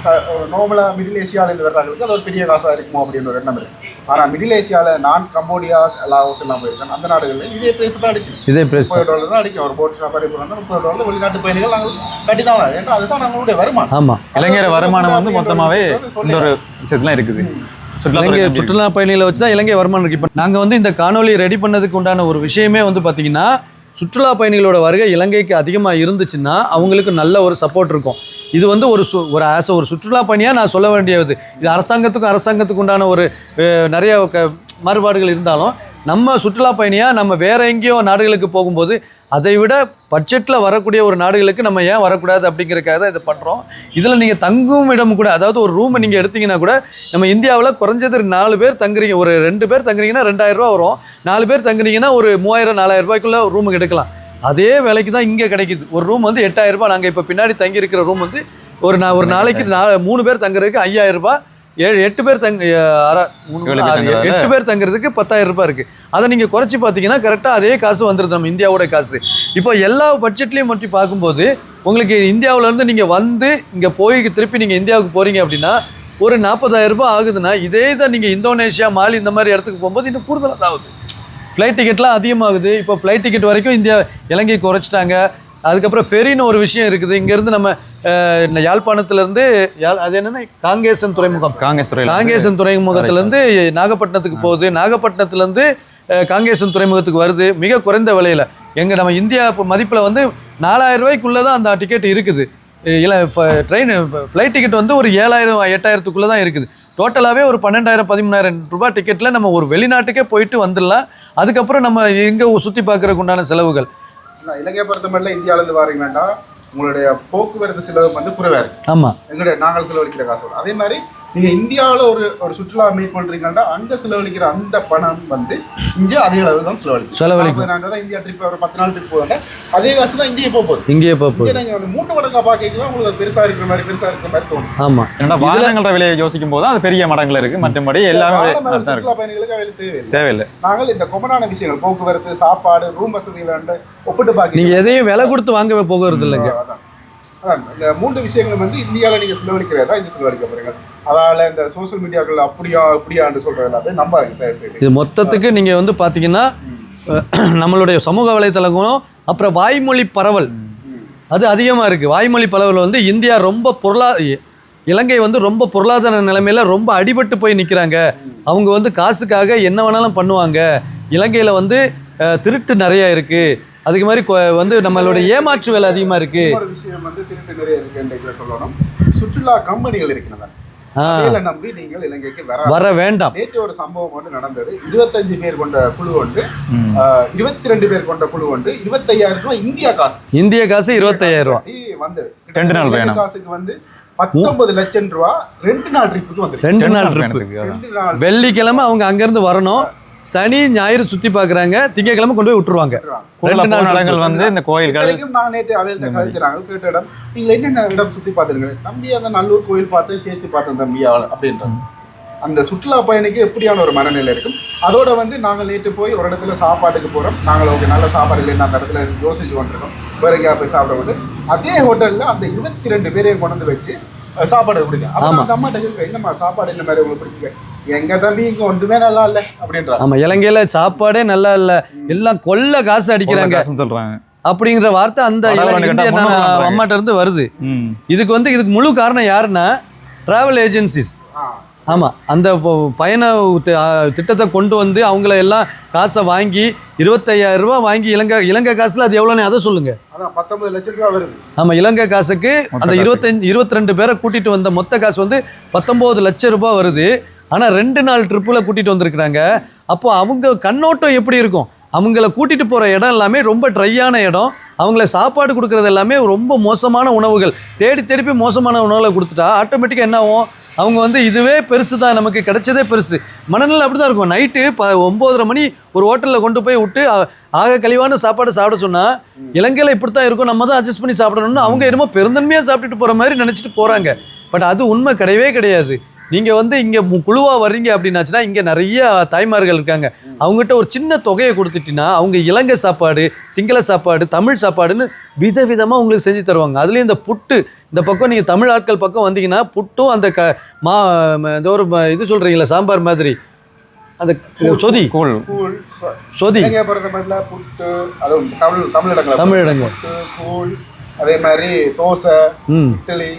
நார்மலாக மிடில் ஏசியாவிலேருந்து வர்றாங்களுக்கு அது ஒரு பெரிய காசாக இருக்குமோ அப்படின்னு ஒரு எண்ணம் இருக்கு. ஆனால் மிடில் ஏசியாவில் நான் கம்போடியா லாவோஸ் எல்லாம் போயிருக்கேன். அந்த நாடுகளில் இதே பிரைஸ் தான் அடிக்கும். இதே பிரைஸ் $30 தான் அடிக்கும். ஒரு போட் ஷாப்பாரி போகிறோம்னா $30 வெளிநாட்டு பயணிகள் நாங்கள் கட்டி தான், ஏன்னா அதுதான் நம்மளுடைய வருமானம். ஆமாம். இளைஞர் வருமானம் வந்து மொத்தமாகவே இந்த ஒரு விஷயத்துலாம் இருக்குது. சுற்றுலா பயணிகளை வச்சு தான் இலங்கை வருமானம் இருக்குது. இப்போ நாங்கள் வந்து இந்த காணொலி ரெடி பண்ணதுக்கு உண்டான ஒரு விஷயமே வந்து பார்த்தீங்கன்னா, சுற்றுலா பயணிகளோட வருகை இலங்கைக்கு அதிகமாக இருந்துச்சுன்னா அவங்களுக்கு நல்ல ஒரு சப்போர்ட் இருக்கும். இது வந்து ஒரு சுற்றுலா பயணியாக நான் சொல்ல வேண்டியது. இது அரசாங்கத்துக்கு உண்டான ஒரு நிறைய மாறுபாடுகள் இருந்தாலும் நம்ம சுற்றுலா பயணியாக நம்ம வேற எங்கேயோ நாடுகளுக்கு போகும்போது அதை விட பட்ஜெட்டில் வரக்கூடிய ஒரு நாடுகளுக்கு நம்ம ஏன் வரக்கூடாது அப்படிங்கிறக்காக தான் இதை பண்ணுறோம். இதில் நீங்கள் தங்கும் இடம் கூட, அதாவது ஒரு ரூமை நீங்கள் எடுத்தீங்கன்னா கூட நம்ம இந்தியாவில் குறைஞ்சது 4 பேர் தங்குறீங்க, ஒரு 2 பேர் தங்குறீங்கன்னா 2000 ரூபா வரும். 4 பேர் தங்குறீங்கன்னா ஒரு 3000-4000 ரூபாய்க்குள்ள ரூமுக்கு எடுக்கலாம். அதே விலைக்கு தான் இங்கே கிடைக்குது. ஒரு ரூம் வந்து 8000 ரூபாய். நாங்கள் இப்போ பின்னாடி தங்கி இருக்கிற ரூம் வந்து ஒரு நாளைக்கு 3 பேர் தங்குறதுக்கு 5000 ரூபாய், 8 பேர் 8 பேர் தங்குறதுக்கு 10,000 ரூபாய் இருக்குது. அதை நீங்கள் குறைச்சி பார்த்தீங்கன்னா கரெக்டாக அதே காசு வந்துடுது நம்ம இந்தியாவோட காசு. இப்போ எல்லா பட்ஜெட்லேயும் மட்டும் பார்க்கும்போது உங்களுக்கு இந்தியாவிலேருந்து நீங்கள் வந்து இங்கே போய் திருப்பி நீங்கள் இந்தியாவுக்கு போகிறீங்க அப்படின்னா ஒரு 40,000 ரூபாய் ஆகுதுன்னா, இதே தான் நீங்கள் இந்தோனேஷியா மாலி இந்த மாதிரி இடத்துக்கு போகும்போது இன்னும் கூடுதலாக தான் ஆகுது. ஃப்ளைட் டிக்கெட்லாம் அதிகமாகுது. இப்போ ஃப்ளைட் டிக்கெட் வரைக்கும் இலங்கை குறைச்சிட்டாங்க. அதுக்கப்புறம் ஃபெரின்னு ஒரு விஷயம் இருக்குது. இங்கேருந்து நம்ம யாழ்ப்பாணத்துலேருந்து அது என்னென்னா காங்கேசன் துறைமுகத்துலேருந்து நாகப்பட்டினத்துக்கு போகுது. நாகப்பட்டினத்துலேருந்து காங்கேசன் துறைமுகத்துக்கு வருது மிக குறைந்த விலையில். நம்ம இந்தியா மதிப்பில் வந்து 4000 ரூபாய்க்குள்ளே தான் அந்த டிக்கெட் இருக்குது. இல்லை ஃப்ளைட் டிக்கெட் வந்து ஒரு 7000-8000க்குள்ளே தான் இருக்குது. டோட்டலாகவே ஒரு 12,000-13,000 ரூபாய் டிக்கெட்டில் நம்ம ஒரு வெளிநாட்டுக்கே போயிட்டு வந்துடலாம். அதுக்கப்புறம் நம்ம இங்கே சுற்றி பார்க்குறதுக்கு உண்டான செலவுகள். இலங்கையை பொறுத்த மட்டும் இந்தியாவிலேருந்து வரீங்கன்னா உங்களுடைய போக்குவரத்து செலவு வந்து குறைவாக இருக்குது. ஆமாம். நாங்கள் செலவழிக்கிற காசு. அதே மாதிரி நீங்கள் இந்தியாவில் ஒரு சுற்றுலா மேற்கொள்றீங்கன்னா அங்கே செலவழிக்கிற அந்த பணம் வந்து இங்கே அதே அளவு தான் செலவழிக்கும். நாங்கள் தான் இந்தியா ட்ரிப் ஒரு 10 நாள் ட்ரிப் போவாங்க, அதே காசு தான் இங்கேயே போகுது. நீங்கள் வந்து 3 மடங்கா பார்க்க தான் உங்களுக்கு பெருசாக இருக்கிற மாதிரி தோணும். ஆமாம். ஏன்னா வாகனங்கள விலையை யோசிக்கும் போது அது பெரிய மடங்குல இருக்குது. மற்றபடி எல்லாமே சுற்றுலா பயணிகளுக்கு அவையில் தேவையில்லை. நாங்கள் இந்த கொமனான விஷயங்கள் போக்குவரத்து, சாப்பாடு, ரூம் வசதிகள் ஒப்பிட்டு பார்க்க நீங்கள் எதையும் விலை கொடுத்து வாங்க போகிறது இல்லைங்க. இந்த 3 விஷயங்கள் வந்து இந்தியாவில் நீங்கள் செலவழிக்கிறதா இங்கே செலவழிக்க போகிறீங்க. அதனால் இந்த சோசியல் மீடியாக்கள் அப்படியான்னு சொல்கிறது எல்லாத்தையும் நம்பாதீங்க. இது மொத்தத்துக்கு நீங்கள் வந்து பார்த்தீங்கன்னா நம்மளுடைய சமூக வலைத்தளங்களும் அப்புறம் வாய்மொழி பரவல் அது அதிகமாக இருக்குது. வாய்மொழி பரவல் வந்து இந்தியா ரொம்ப இலங்கை வந்து ரொம்ப பொருளாதார நிலைமையில் ரொம்ப அடிபட்டு போய் நிற்கிறாங்க. அவங்க வந்து காசுக்காக என்ன வேணாலும் பண்ணுவாங்க. இலங்கையில் வந்து திருட்டு நிறையா இருக்குது. அதுக்கு மாதிரி வந்து நம்மளோட ஏமாற்று வேலை அதிகமாக இருக்குது. ஒரு விஷயம் வந்து திருட்டு நிறைய இருக்குன்னு சொல்லணும். சுற்றுலா கம்பெனிகள் இருக்கிறது நம்பி நீங்கள் இலங்கைக்கு வர வேண்டாம். நேற்று ஒரு சம்பவம் வந்து நடந்தது. 25 பேர் கொண்ட குழு உண்டு, 22 பேர் கொண்ட குழு உண்டு. 25,000 ரூபாய் இந்திய காசு 25,000 ரூபாய் வந்து 2 நாள் பயணம். காசுக்கு வந்து 19 லட்சம் ரூபாய் 2 நாள் ட்ரிப்புக்கு வந்து 2 நாள் ட்ரிப்பு. வெள்ளிக்கிழமை அவங்க அங்கேருந்து வரணும், சனி ஞாயிறு சுற்றி பார்க்குறாங்க, திங்கக்கிழமை கொண்டு போய் விட்டுருவாங்க. 2 நாள் இடங்கள் வந்து இந்த கோயில்கள். நான் நேற்று அவையில் கழிச்சுறாங்க கேட்ட இடம், நீங்கள் என்னென்ன இடம் சுற்றி பார்த்துருங்க. தம்பி அந்த நல்லூர் கோயில் பார்த்து சேர்ச்சி பார்த்தேன் தம்பி அப்படின்றாங்க. அந்த சுற்றுலா பயணிக்கு எப்படியான ஒரு மனநிலை இருக்கும். அதோட வந்து நாங்கள் நேற்று போய் ஒரு இடத்துல சாப்பாட்டுக்கு போகிறோம். நாங்கள் ஓகே நல்ல சாப்பாடு இல்லைன்னு அந்த இடத்துல யோசிச்சு கொண்டிருக்கோம். வேற எங்கேயா போய் சாப்பிடும்போது அதே ஹோட்டலில் அந்த 22 பேரையும் கொண்டு வந்து வச்சு சாப்பாடு பிடிக்கும். ஆமாம், அந்த அம்மாட்ட கேட்குறேன், என்னம்மா சாப்பாடு இந்த மாதிரி உங்களுக்கு பிடிக்கல? எங்க தம்பி இங்கே ஒன்றுமே நல்லா இல்லை அப்படின்றா. ஆமாம், இலங்கையில் சாப்பாடே நல்லா இல்லை, எல்லாம் கொள்ள காசு அடிக்கிறாங்க சொல்கிறாங்க அப்படிங்கிற வார்த்தை அந்த அம்மாட்ட இருந்து வருது. இதுக்கு முழு காரணம் யாருன்னா டிராவல் ஏஜென்சிஸ். ஆமாம், அந்த பயண திட்டத்தை கொண்டு வந்து அவங்கள எல்லாம் காசை வாங்கி 25,000 ரூபா வாங்கி இலங்கை காசுல அது எவ்வளோன்னு அதை சொல்லுங்க. 19 லட்சம் ரூபா வருது. ஆமாம், இலங்கை காசுக்கு அந்த 22 பேரை கூட்டிட்டு வந்த மொத்த காசு வந்து 19 லட்சம் ரூபாய் வருது. ஆனால் 2 நாள் ட்ரிப்பில் கூட்டிட்டு வந்திருக்கிறாங்க. அப்போ அவங்க கண்ணோட்டம் எப்படி இருக்கும்? அவங்கள கூட்டிட்டு போகிற இடம் எல்லாமே ரொம்ப ட்ரையான இடம். அவங்கள சாப்பாடு கொடுக்குறது எல்லாமே ரொம்ப மோசமான உணவுகள், திருப்பி மோசமான உணவுகளை கொடுத்துட்டா ஆட்டோமேட்டிக்காக என்ன ஆகும்? அவங்க வந்து இதுவே பெருசு தான், நமக்கு கிடைச்சதே பெருசு மனநிலை அப்படி தான் இருக்கும். நைட்டு 9:30 மணி ஒரு ஹோட்டலில் கொண்டு போய் விட்டு ஆக கழிவான சாப்பாடு சாப்பிட சொன்னால் இலங்கையில் இப்படி தான் இருக்கும், நம்ம தான் அட்ஜஸ்ட் பண்ணி சாப்பிடணும்னு அவங்க என்னமோ பெருந்தன்மையாக சாப்பிட்டுட்டு போகிற மாதிரி நினச்சிட்டு போகிறாங்க. பட் அது உண்மை கிடையவே கிடையாது. நீங்கள் வந்து இங்கே குழுவாக வர்றீங்க அப்படின்னாச்சுன்னா இங்கே நிறைய தாய்மார்கள் இருக்காங்க. அவங்ககிட்ட ஒரு சின்ன தொகையை கொடுத்துட்டிங்கன்னா அவங்க இலங்கை சாப்பாடு, சிங்கள சாப்பாடு, தமிழ் சாப்பாடுன்னு விதவிதமாக உங்களுக்கு செஞ்சு தருவாங்க. அதுலேயும் இந்த புட்டு, இந்த பக்கம் நீங்கள் தமிழ் ஆட்கள் பக்கம் வந்தீங்கன்னா புட்டும் அந்த இந்த ஒரு இது சொல்கிறீங்களா சாம்பார் மாதிரி அந்த சொதி சொதி புட்டு, அதுவும் தமிழ் இடங்கள் கூழ், அதே மாதிரி தோசை, இட்லி,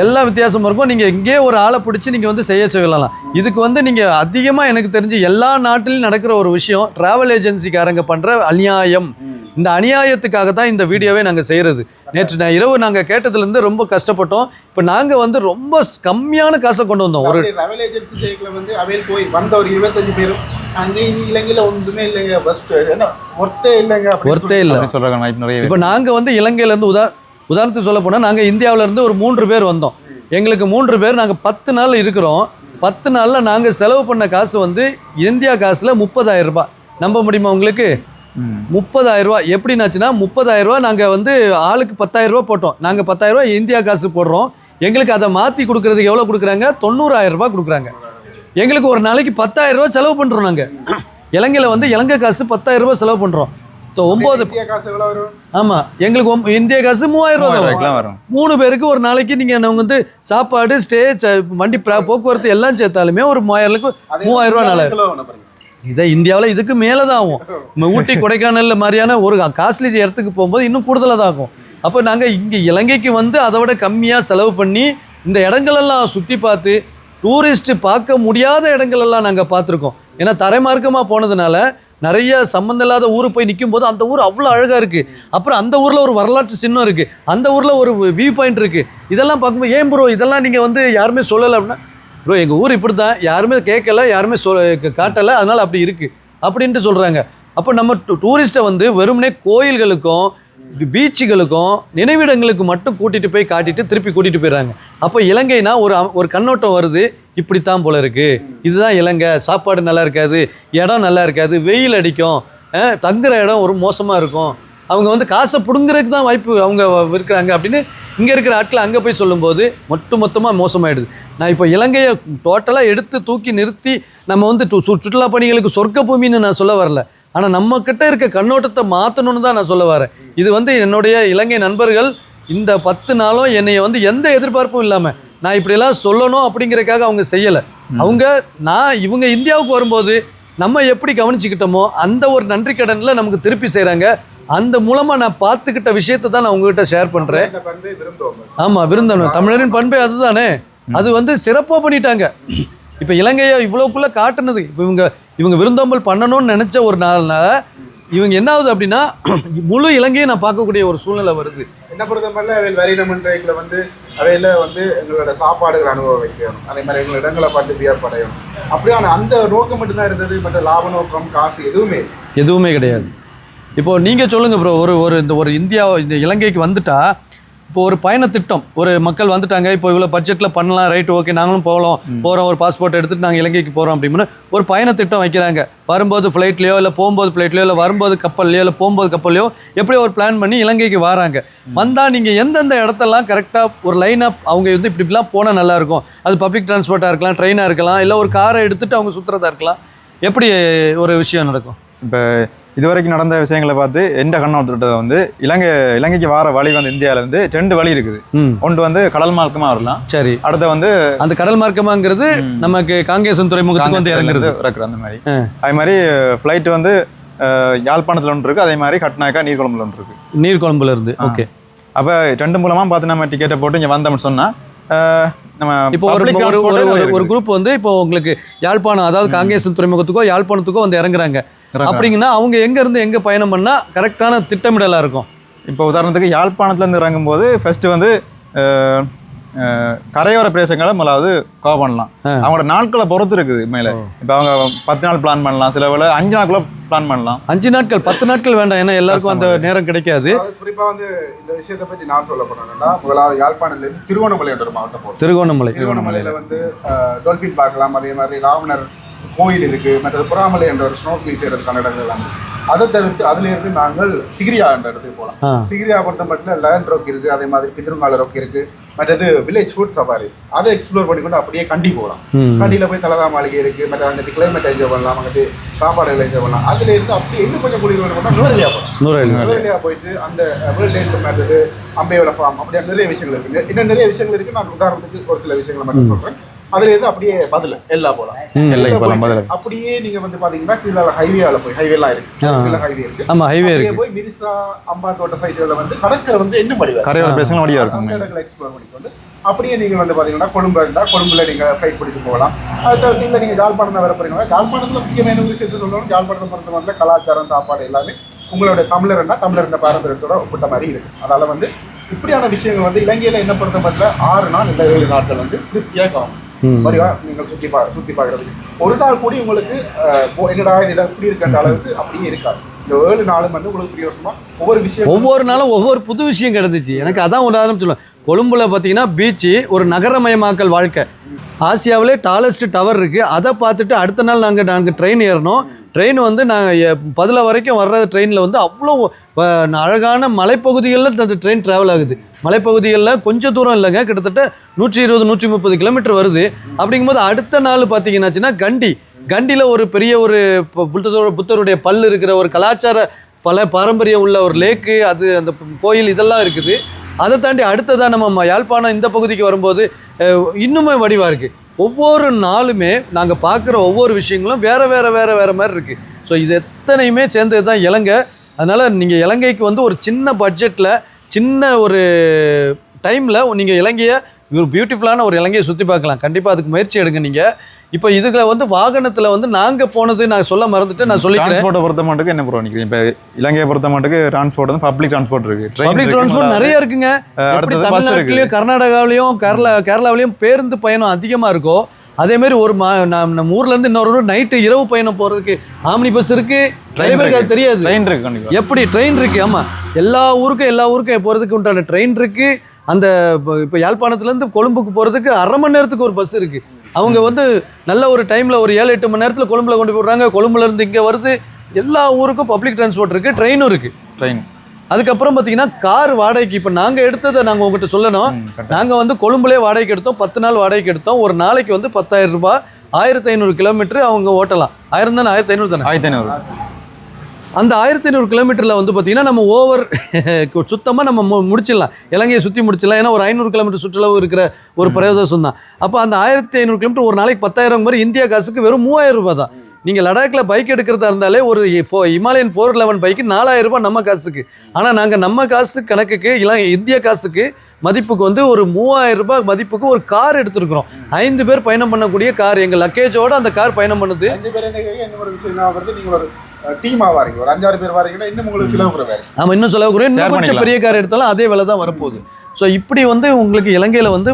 எல்லாம் வித்தியாசமா இருக்கும். நீங்க இங்கே ஒரு ஆளை பிடிச்சி நீங்க வந்து செய்ய சொல்லலாம். இதுக்கு வந்து நீங்க அதிகமா எனக்கு தெரிஞ்சு எல்லா நாட்டிலும் நடக்கிற ஒரு விஷயம் டிராவல் ஏஜென்சிக்காரங்க பண்ற அநியாயம். இந்த அநியாயத்துக்காக தான் இந்த வீடியோவே நாங்கள் செய்கிறது. நேற்று இரவு நாங்கள் கேட்டதுலேருந்து ரொம்ப கஷ்டப்பட்டோம். இப்போ நாங்கள் வந்து ரொம்ப கம்மியான காசை கொண்டு வந்தோம். ஒரு டிராவல் ஏஜென்சி ஜெயிக்கில் வந்து அவையில் போய் வந்த ஒரு 25 பேரும் அங்கே இலங்கையில் ஒன்றுமே இல்லைங்க, ஃபஸ்ட்டு என்ன ஒர்த்தே இல்லைங்க, ஒர்த்தே இல்லை சொல்கிறாங்க. இப்போ நாங்கள் வந்து இலங்கையிலேருந்து உதாரணத்துக்கு சொல்ல போனால் நாங்கள் இந்தியாவிலேருந்து ஒரு 3 பேர் வந்தோம். எங்களுக்கு 3 பேர் நாங்கள் 10 நாள் இருக்கிறோம். 10 நாளில் நாங்கள் செலவு பண்ண காசு வந்து இந்தியா காசில் 30,000 ரூபாய். நம்ப முடியுமா உங்களுக்கு? 30,000 ரூபா. எப்படின்னாச்சுன்னா 30,000 ரூபா நாங்கள் வந்து ஆளுக்கு 10,000 ரூபா போட்டோம். நாங்கள் 10,000 ரூபா இந்தியா காசு போடுறோம். எங்களுக்கு அதை மாற்றி கொடுக்குறதுக்கு எவ்வளோ கொடுக்குறாங்க? 90,000 ரூபா கொடுக்குறாங்க. எங்களுக்கு ஒரு நாளைக்கு 10,000 ரூபா செலவு பண்ணுறோம். நாங்கள் இலங்கையில் வந்து இலங்கை காசு 10,000 ரூபா செலவு பண்ணுறோம். 9 ஆமாம், எங்களுக்கு இந்திய காசு 3,000 ரூபா வரும். 3 பேருக்கு ஒரு நாளைக்கு நீங்கள் அவங்க வந்து சாப்பாடு, ஸ்டே, வண்டி போக்குவரத்து எல்லாம் சேர்த்தாலுமே ஒரு 3,000 ரூபா நாள். இதை இந்தியாவில் இதுக்கு மேலே தான் ஆகும். ஊட்டி, கொடைக்கானல் மாதிரியான ஒரு காஸ்ட்லி இடத்துக்கு போகும்போது இன்னும் கூடுதலாக தான் ஆகும். அப்போ நாங்கள் இங்கே இலங்கைக்கு வந்து அதை விட கம்மியாக செலவு பண்ணி இந்த இடங்களெல்லாம் சுற்றி பார்த்து டூரிஸ்ட்டு பார்க்க முடியாத இடங்களெல்லாம் நாங்கள் பார்த்துருக்கோம். ஏன்னா தரைமார்க்கமாக போனதுனால நிறைய சம்மந்தம் இல்லாத ஊர் போய் நிற்கும் போது அந்த ஊர் அவ்வளோ அழகாக இருக்குது. அப்புறம் அந்த ஊரில் ஒரு வரலாற்று சின்னம் இருக்குது, அந்த ஊரில் ஒரு வியூ பாயிண்ட் இருக்குது. இதெல்லாம் பார்க்கும்போது ஏன் ப்ரோ இதெல்லாம் நீங்கள் வந்து யாருமே சொல்லலை அப்படின்னா, ப்ரோ எங்கள் ஊர் இப்படி தான், யாருமே கேட்கல, யாருமே காட்டலை, அதனால் அப்படி இருக்குது அப்படின்ட்டு சொல்கிறாங்க. அப்போ நம்ம டூரிஸ்ட்டை வந்து வெறுமனே கோயில்களுக்கும் பீச்சுகளுக்கும் நினைவிடங்களுக்கு மட்டும் கூட்டிகிட்டு போய் காட்டிட்டு திருப்பி கூட்டிகிட்டு போயிடுறாங்க. அப்போ இலங்கைனா ஒரு கண்ணோட்டம் வருது, இப்படித்தான் போல இருக்குது, இதுதான் இலங்கை, சாப்பாடு நல்லா இருக்காது, இடம் நல்லா இருக்காது, வெயில் அடிக்கும், தங்குற இடம் ஒரு மோசமாக இருக்கும், அவங்க வந்து காசை பிடுங்குறதுக்கு தான் வாய்ப்பு அவங்க இருக்கிறாங்க அப்படின்னு இங்கே இருக்கிற ஆட்கள் அங்கே போய் சொல்லும்போது மொத்தமாக மோசமாயிடுது. நான் இப்போ இலங்கையை டோட்டலாக எடுத்து தூக்கி நிறுத்தி நம்ம வந்து சுற்றுலா பயணிகளுக்கு சொர்க்க பூமின்னு நான் சொல்ல வரல. ஆனால் நம்மக்கிட்ட இருக்க கண்ணோட்டத்தை மாற்றணும்னு தான் நான் சொல்ல வரேன். இது வந்து என்னுடைய இலங்கை நண்பர்கள் இந்த 10 நாளும் என்னைய வந்து எந்த எதிர்பார்ப்பும் இல்லாமல் நான் இப்படியெல்லாம் சொல்லணும் அப்படிங்கிறதுக்காக அவங்க செய்யலை. இவங்க இந்தியாவுக்கு வரும்போது நம்ம எப்படி கவனிச்சுக்கிட்டோமோ அந்த ஒரு நன்றி கடனில் நமக்கு திருப்பி செய்கிறாங்க. அந்த மூலமாக நான் பார்த்துக்கிட்ட விஷயத்தை தான் நான் உங்ககிட்ட ஷேர் பண்ணுறேன். ஆமாம், விருந்தோம்பல் தமிழரின் பண்பே அதுதானே. அது வந்து சிறப்பாக பண்ணிட்டாங்க. இப்போ இலங்கையை இவ்வளோக்குள்ளே காட்டுனது, இப்போ இவங்க விருந்தோம்பல் பண்ணணும்னு நினச்ச ஒரு நாள்னால இவங்க என்ன ஆகுது அப்படின்னா முழு இலங்கையை நான் பார்க்கக்கூடிய ஒரு சூழ்நிலை வருது. என்ன பொறுத்தவரை அவையில் வரினமன்றையில் வந்து அவையில் வந்து எங்களோட சாப்பாடுகள் அனுபவம் வைக்கணும், அதே மாதிரி எங்களோட இடங்களை பார்த்து வியப்படையணும், அப்படியான அந்த நோக்கம் மட்டும்தான் இருந்தது. மற்ற லாப நோக்கம், காசு எதுவுமே கிடையாது. இப்போது நீங்கள் சொல்லுங்கள் ப்ரோ, இந்த இந்தியா இந்த இலங்கைக்கு வந்துட்டா இப்போ ஒரு பயண திட்டம், ஒரு மக்கள் வந்துட்டாங்க, இப்போ இவ்வளோ பட்ஜெட்டில் பண்ணலாம், ரைட் ஓகே நாங்களும் போகிறோம், ஒரு பாஸ்போர்ட் எடுத்துகிட்டு நாங்கள் இலங்கைக்கு போகிறோம் அப்படின்னு ஒரு பயண திட்டம் வைக்கிறாங்க. வரும்போது ஃப்ளைட்லையோ இல்லை போகும்போது ஃப்ளைட்லையோ இல்லை வரும்போது கப்பல்லையோ இல்லை போகும்போது கப்பல்லையோ எப்படியோ ஒரு பிளான் பண்ணி இலங்கைக்கு வராங்க. வந்தால் நீங்கள் எந்தெந்த இடத்தெல்லாம் கரெக்டாக ஒரு லைனாக அவங்க வந்து இப்படிலாம் போனால் நல்லாயிருக்கும், அது பப்ளிக் டிரான்ஸ்போர்ட்டாக இருக்கலாம், ட்ரெயினாக இருக்கலாம், இல்லை ஒரு காரை எடுத்துகிட்டு அவங்க சுற்றுறதா இருக்கலாம், எப்படி ஒரு விஷயம் நடக்கும்? இப்போ இதுவரைக்கும் நடந்த விஷயங்களை பார்த்து எந்த கண்ணோட்டத்தை வந்து இலங்கைக்கு வர வழி வந்து இந்தியாவிலேருந்து 2 வழி இருக்குது. ஒன்று வந்து கடல் மார்க்கமாக வரலாம், சரி. அடுத்த வந்து அந்த கடல் மார்க்கமாங்கிறது நமக்கு காங்கேசன் துறைமுகத்துக்கு வந்து இறங்குறது அந்த மாதிரி. அதே மாதிரி ஃப்ளைட் வந்து யாழ்ப்பாணத்தில் ஒன்று இருக்குது, அதே மாதிரி கட்நாயக்கா நீர்கொழும்புல ஒன்று இருக்குது. நீர்கொழும்புல இருந்து ஓகே. அப்போ 2 மூலமாக பார்த்து நம்ம டிக்கெட்டை போட்டு இங்கே வந்தோம்னு சொன்னால் நம்ம இப்போ ஒரு குரூப் வந்து இப்போ உங்களுக்கு யாழ்ப்பாணம், அதாவது காங்கேசன் துறைமுகத்துக்கோ யாழ்ப்பாணத்துக்கோ வந்து இறங்குறாங்க அப்படிங்கன்னா அவங்க எங்கேருந்து எங்கே பயணம் பண்ணால் கரெக்டான திட்டமிடலாக இருக்கும்? இப்போ உதாரணத்துக்கு யாழ்ப்பாணத்துலேருந்து இறங்கும்போது ஃபஸ்ட்டு வந்து கரையோர பிரதேசங்களை முதலாவது கவர் பண்ணலாம். அவங்களோட நாட்களை பொறுத்து இருக்குது மேலே. இப்போ அவங்க 10 நாள் பிளான் பண்ணலாம், சில வேளை 5 நாட்குள்ள பிளான் பண்ணலாம். 5 நாட்கள் 10 நாட்கள் வேண்டாம், ஏன்னா எல்லாருக்கும் அந்த நேரம் கிடைக்காது. குறிப்பாக வந்து இந்த விஷயத்தை பற்றி நான் சொல்ல போனேன்னா, முதலாவது யாழ்ப்பாணத்துலேருந்து திருவண்ணாமலை என்ற ஒரு மாவட்டம் போகும். திருவண்ணாமலையில் வந்து டால்ஃபின் பார்க்கலாம், அதே மாதிரி ராவணர் கோயில் இருக்கு, மற்றது புறாமலை என்ற ஒரு ஸ்னோர்க்லிங் செய்யறதுக்கான இடங்கள் எல்லாம். அதை தவிர்த்து அதுல இருந்து நாங்கள் சிகிரியா என்ற இடத்துக்கு போகலாம். சிகிரியா பொறுத்த மட்டும் லேண்ட் ராக் இருக்கு, அதே மாதிரி பிதிருங்கால ராக் இருக்கு, மற்றது வில்லேஜ் ஃபுட் சஃபாரி, அதை எக்ஸ்ப்ளோர் பண்ணிக்கொண்டு அப்படியே கண்டி போகலாம். கண்டியில போய் தலதா மாளிகை இருக்கு, மற்ற அங்கே கிளைமேட் என்ஜாய் பண்ணலாம், அங்கே சாப்பாடுகள் என்ஜாய் பண்ணலாம். அதுல இருந்து அப்படியே இன்னும் கொஞ்சம் குளிர் போனால் நுவரெலியா போகலாம். நுவரெலியா போயிட்டு அந்த வேர்ல்ட் மற்றது அம்பையோட ஃபார்ம், அப்படியே நிறைய விஷயங்கள் இருக்கு. இன்னும் நிறைய விஷயங்கள் இருக்கு. நான் உதாரணத்துக்கு ஒரு சில விஷயங்களை மட்டும் சொல்றேன். அதுல இருந்து அப்படியே பதில் எல்லாம் போலாம். அப்படியே நீங்க வந்து பாத்தீங்கன்னா கீழே ஹைவேல போய் ஹைவேலாம் இருக்கு, ஹைவே இருக்கு. ஆமா, ஹைவே இருக்கு. போய் மிரிசா அம்பாந்தோட்ட சைடுல வந்து கடற்கரை வந்து என்ன படிவா கரையோர பேசலாம் வழியா இருக்கும். அந்த இடங்களை எக்ஸ்ப்ளோர் பண்ணிட்டு அப்படியே நீங்க வந்து பாத்தீங்கன்னா கொழும்புல நீங்க ஃப்ளைட் பிடிச்சு போகலாம். அது தவிர்த்து இல்லை நீங்க யாழ்ப்பாணம் வர போறீங்கன்னா யாழ்ப்பாணத்துல முக்கியமான விஷயத்தை சொல்லணும். யாழ்ப்பாணத்தை பொறுத்த வந்து கலாச்சாரம், சாப்பாடு எல்லாமே உங்களோட தமிழர் பாரம்பரியத்தோட ஒப்பிட்ட மாதிரி இருக்கு. அதனால வந்து இப்படியான விஷயங்கள் வந்து இலங்கையில என்ன பொறுத்த மட்டும் 6 நாள் இல்லை 7 நாட்கள் வந்து திருப்தியாக காணும். நீங்கள் சுற்றி பார்க்கறதுக்கு ஒரு நாள் கூடி உங்களுக்கு என்னடா இதில் எப்படி இருக்கின்ற அளவுக்கு அப்படியே இருக்காது. இந்த 7 நாளும் வந்து உங்களுக்கு பிரியோசமா ஒவ்வொரு நாளும் ஒவ்வொரு புது விஷயம் கிடந்துச்சு. எனக்கு அதான் உதாரணம் சொல்லுவேன். கொழும்புல பார்த்தீங்கன்னா பீச்சு ஒரு நகரமயமாக்கல் வாழ்க்கை. ஆசியாவிலே டாலஸ்ட் டவர் இருக்குது, அதை பார்த்துட்டு அடுத்த நாள் நாங்கள் ட்ரெயின் ஏறணும். ட்ரெயின் வந்து நாங்கள் 10 வரைக்கும் வர்ற ட்ரெயினில் வந்து அவ்வளோ அழகான மலைப்பகுதிகளில் அந்த ட்ரெயின் ட்ராவல் ஆகுது. மலைப்பகுதிகளில் கொஞ்சம் தூரம் இல்லைங்க, கிட்டத்தட்ட 120-130 கிலோமீட்டர் வருது. அப்படிங்கும்போது அடுத்த நாள் பார்த்தீங்கன்னாச்சுன்னா கண்டியில் ஒரு பெரிய ஒரு புத்தருடைய பல் இருக்கிற ஒரு கலாச்சார பாரம்பரியம் உள்ள ஒரு லேக்கு, அது அந்த கோயில் இதெல்லாம் இருக்குது. அதை தாண்டி அடுத்ததான் நம்ம யாழ்ப்பாணம் இந்த பகுதிக்கு வரும்போது இன்னுமே வடிவாக இருக்குது. ஒவ்வொரு நாளுமே நாங்கள் பார்க்குற ஒவ்வொரு விஷயங்களும் வேறு மாதிரி இருக்குது. ஸோ இது எத்தனையுமே சேர்ந்தது தான் இலங்கை. அதனால் நீங்கள் இலங்கைக்கு வந்து ஒரு சின்ன பட்ஜெட்டில் சின்ன ஒரு டைமில் நீங்கள் இலங்கையை ஒரு பியூட்டிஃபுல்லான ஒரு இலங்கையை சுற்றி பார்க்கலாம். கண்டிப்பாக அதுக்கு முயற்சி எடுங்க. நீங்கள் இப்போ இதுல வந்து வாகனத்தில் வந்து நாங்கள் போனது நான் சொல்ல மறந்துட்டு நான் சொல்லிக்கிறேன். டிரான்ஸ்போர்ட்டை பொறுத்த மட்டுக்கு என்ன ப்ரோ நினைக்கிறேன்? இப்போ இலங்கையை பொறுத்த மட்டுக்கு டிரான்ஸ்போர்ட் வந்து பப்ளிக் டிரான்ஸ்போர்ட் இருக்குது, பப்ளிக் டிரான்ஸ்போர்ட் நிறைய இருக்குங்க. தமிழ்நாட்டிலையும் கர்நாடகாவிலையும் கேரளாவிலையும் பேருந்து பயணம் அதிகமாக இருக்கும். அதேமாரி ஒரு நம்ம ஊர்லேருந்து இன்னொரு நைட்டு இரவு பயணம் போகிறதுக்கு ஆம்னி பஸ் இருக்குது. நிறைய பேருக்கு அது தெரியாது. ட்ரெயின் இருக்குது. எப்படி ட்ரெயின் இருக்குது? ஆமாம், எல்லா ஊருக்கும் போகிறதுக்கு உண்டான ட்ரெயின் இருக்குது. அந்த இப்போ யாழ்ப்பாணத்துலேருந்து கொழும்புக்கு போகிறதுக்கு 1/2 மணி நேரத்துக்கு ஒரு பஸ் இருக்குது. அவங்க வந்து நல்ல ஒரு டைமில் ஒரு 7-8 மணி நேரத்தில் கொழும்புல கொண்டு போடுறாங்க. கொழும்புலேருந்து இங்கே வருது. எல்லா ஊருக்கும் பப்ளிக் டிரான்ஸ்போர்ட் இருக்குது, ட்ரெயினும் இருக்குது. ட்ரெயின் அதுக்கப்புறம் பார்த்தீங்கன்னா கார் வாடகைக்கு இப்போ நாங்கள் எடுத்ததை நாங்கள் உங்கள்கிட்ட சொல்லணும். நாங்கள் வந்து கொழும்புலேயே வாடகைக்கு எடுத்தோம், 10 நாள் வாடகைக்கு எடுத்தோம். ஒரு நாளைக்கு வந்து 10,000 ரூபாய், 1500 கிலோமீட்டர் அவங்க ஓட்டலாம். 1000 தானே? 1500 தானே? 1500. அந்த 1500 கிலோமீட்டரில் வந்து பார்த்தீங்கன்னா நம்ம ஓவர் சுத்தமாக நம்ம முடிச்சிடலாம், இலங்கையை சுற்றி முடிச்சிடலாம். ஏன்னா ஒரு 500 கிலோமீட்டர் சுற்றுலாவும் இருக்கிற ஒரு பிரயோஜனம் தான். அப்போ அந்த 1500 கிலோமீட்டர் ஒரு நாளைக்கு 10,000 மாதிரி இந்தியா காசுக்கு வெறும் 3000 ரூபாய் தான். நீங்கள் லடாக்கில் பைக் எடுக்கிறதா இருந்தாலே ஒரு ஹிமாலயன் 411 பைக்கு 4000 ரூபாய் நம்ம காசுக்கு. ஆனால் நாங்கள் நம்ம காசு கணக்குக்கு இந்திய காசுக்கு மதிப்புக்கு வந்து ஒரு 3000 ரூபாய் மதிப்புக்கு ஒரு கார் எடுத்துருக்குறோம். 5 பேர் பயணம் பண்ணக்கூடிய கார், எங்கள் லக்கேஜோட அந்த கார் பயணம் பண்ணுது. 5 பேர் ஒரு விஷயம் நீங்கள் ஒரு டீமாக வாரீங்க, ஒரு 5-6 பேர் வாரீங்கன்னா இன்னும் உங்களுக்கு செலவு குறைவாரு. ஆமாம், இன்னும் செலவு குறையும். இன்னும் கொஞ்சம் பெரிய கார் எடுத்தாலும் அதே விலை தான் வரப்போகுது. ஸோ இப்படி வந்து உங்களுக்கு இலங்கையில் வந்து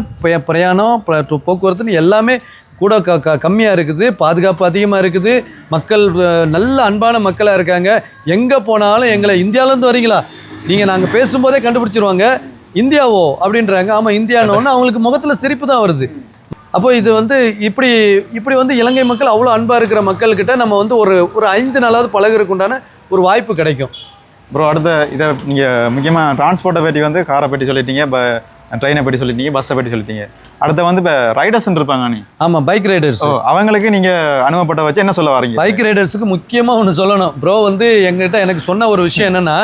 பிரயாணம் போக்குவரத்துன்னு எல்லாமே கூட கம்மியாக இருக்குது, பாதுகாப்பு அதிகமாக இருக்குது, மக்கள் நல்ல அன்பான மக்களாக இருக்காங்க. எங்கே போனாலும் எங்களை இந்தியாவிலேருந்து வரீங்களா நீங்கள் நாங்கள் பேசும்போதே கண்டுபிடிச்சிருவாங்க. இந்தியாவோ அப்படின்றாங்க. ஆமாம் இந்தியானோன்னு அவங்களுக்கு முகத்தில் சிரிப்பு தான் வருது. அப்போ இது வந்து இப்படி வந்து இலங்கை மக்கள் அவ்வளோ அன்பாக இருக்கிற மக்கள்கிட்ட நம்ம வந்து ஒரு 5 நாளாவது பழகுறதுக்கு உண்டான ஒரு வாய்ப்பு கிடைக்கும். ப்ரோ அடுத்த இதை நீங்கள் முக்கியமாக டிரான்ஸ்போர்ட்டை பற்றி வந்து காரை பற்றி சொல்லிட்டீங்க, இப்போ ட்ரெயினை பற்றி சொல்லிட்டீங்க, பஸ்ஸை பற்றி சொல்லிட்டீங்க. அடுத்து வந்து இப்போ ரைடர்ஸ்ன்னு இருப்பாங்க நீ. ஆமாம் பைக் ரைடர்ஸ். அவங்களுக்கு நீங்கள் அனுபவப்பட்ட வச்சு என்ன சொல்ல வரீங்க? பைக் ரைடர்ஸுக்கு முக்கியமாக ஒன்று சொல்லணும் ப்ரோ. வந்து எங்ககிட்ட எனக்கு சொன்ன ஒரு விஷயம் என்னென்னா,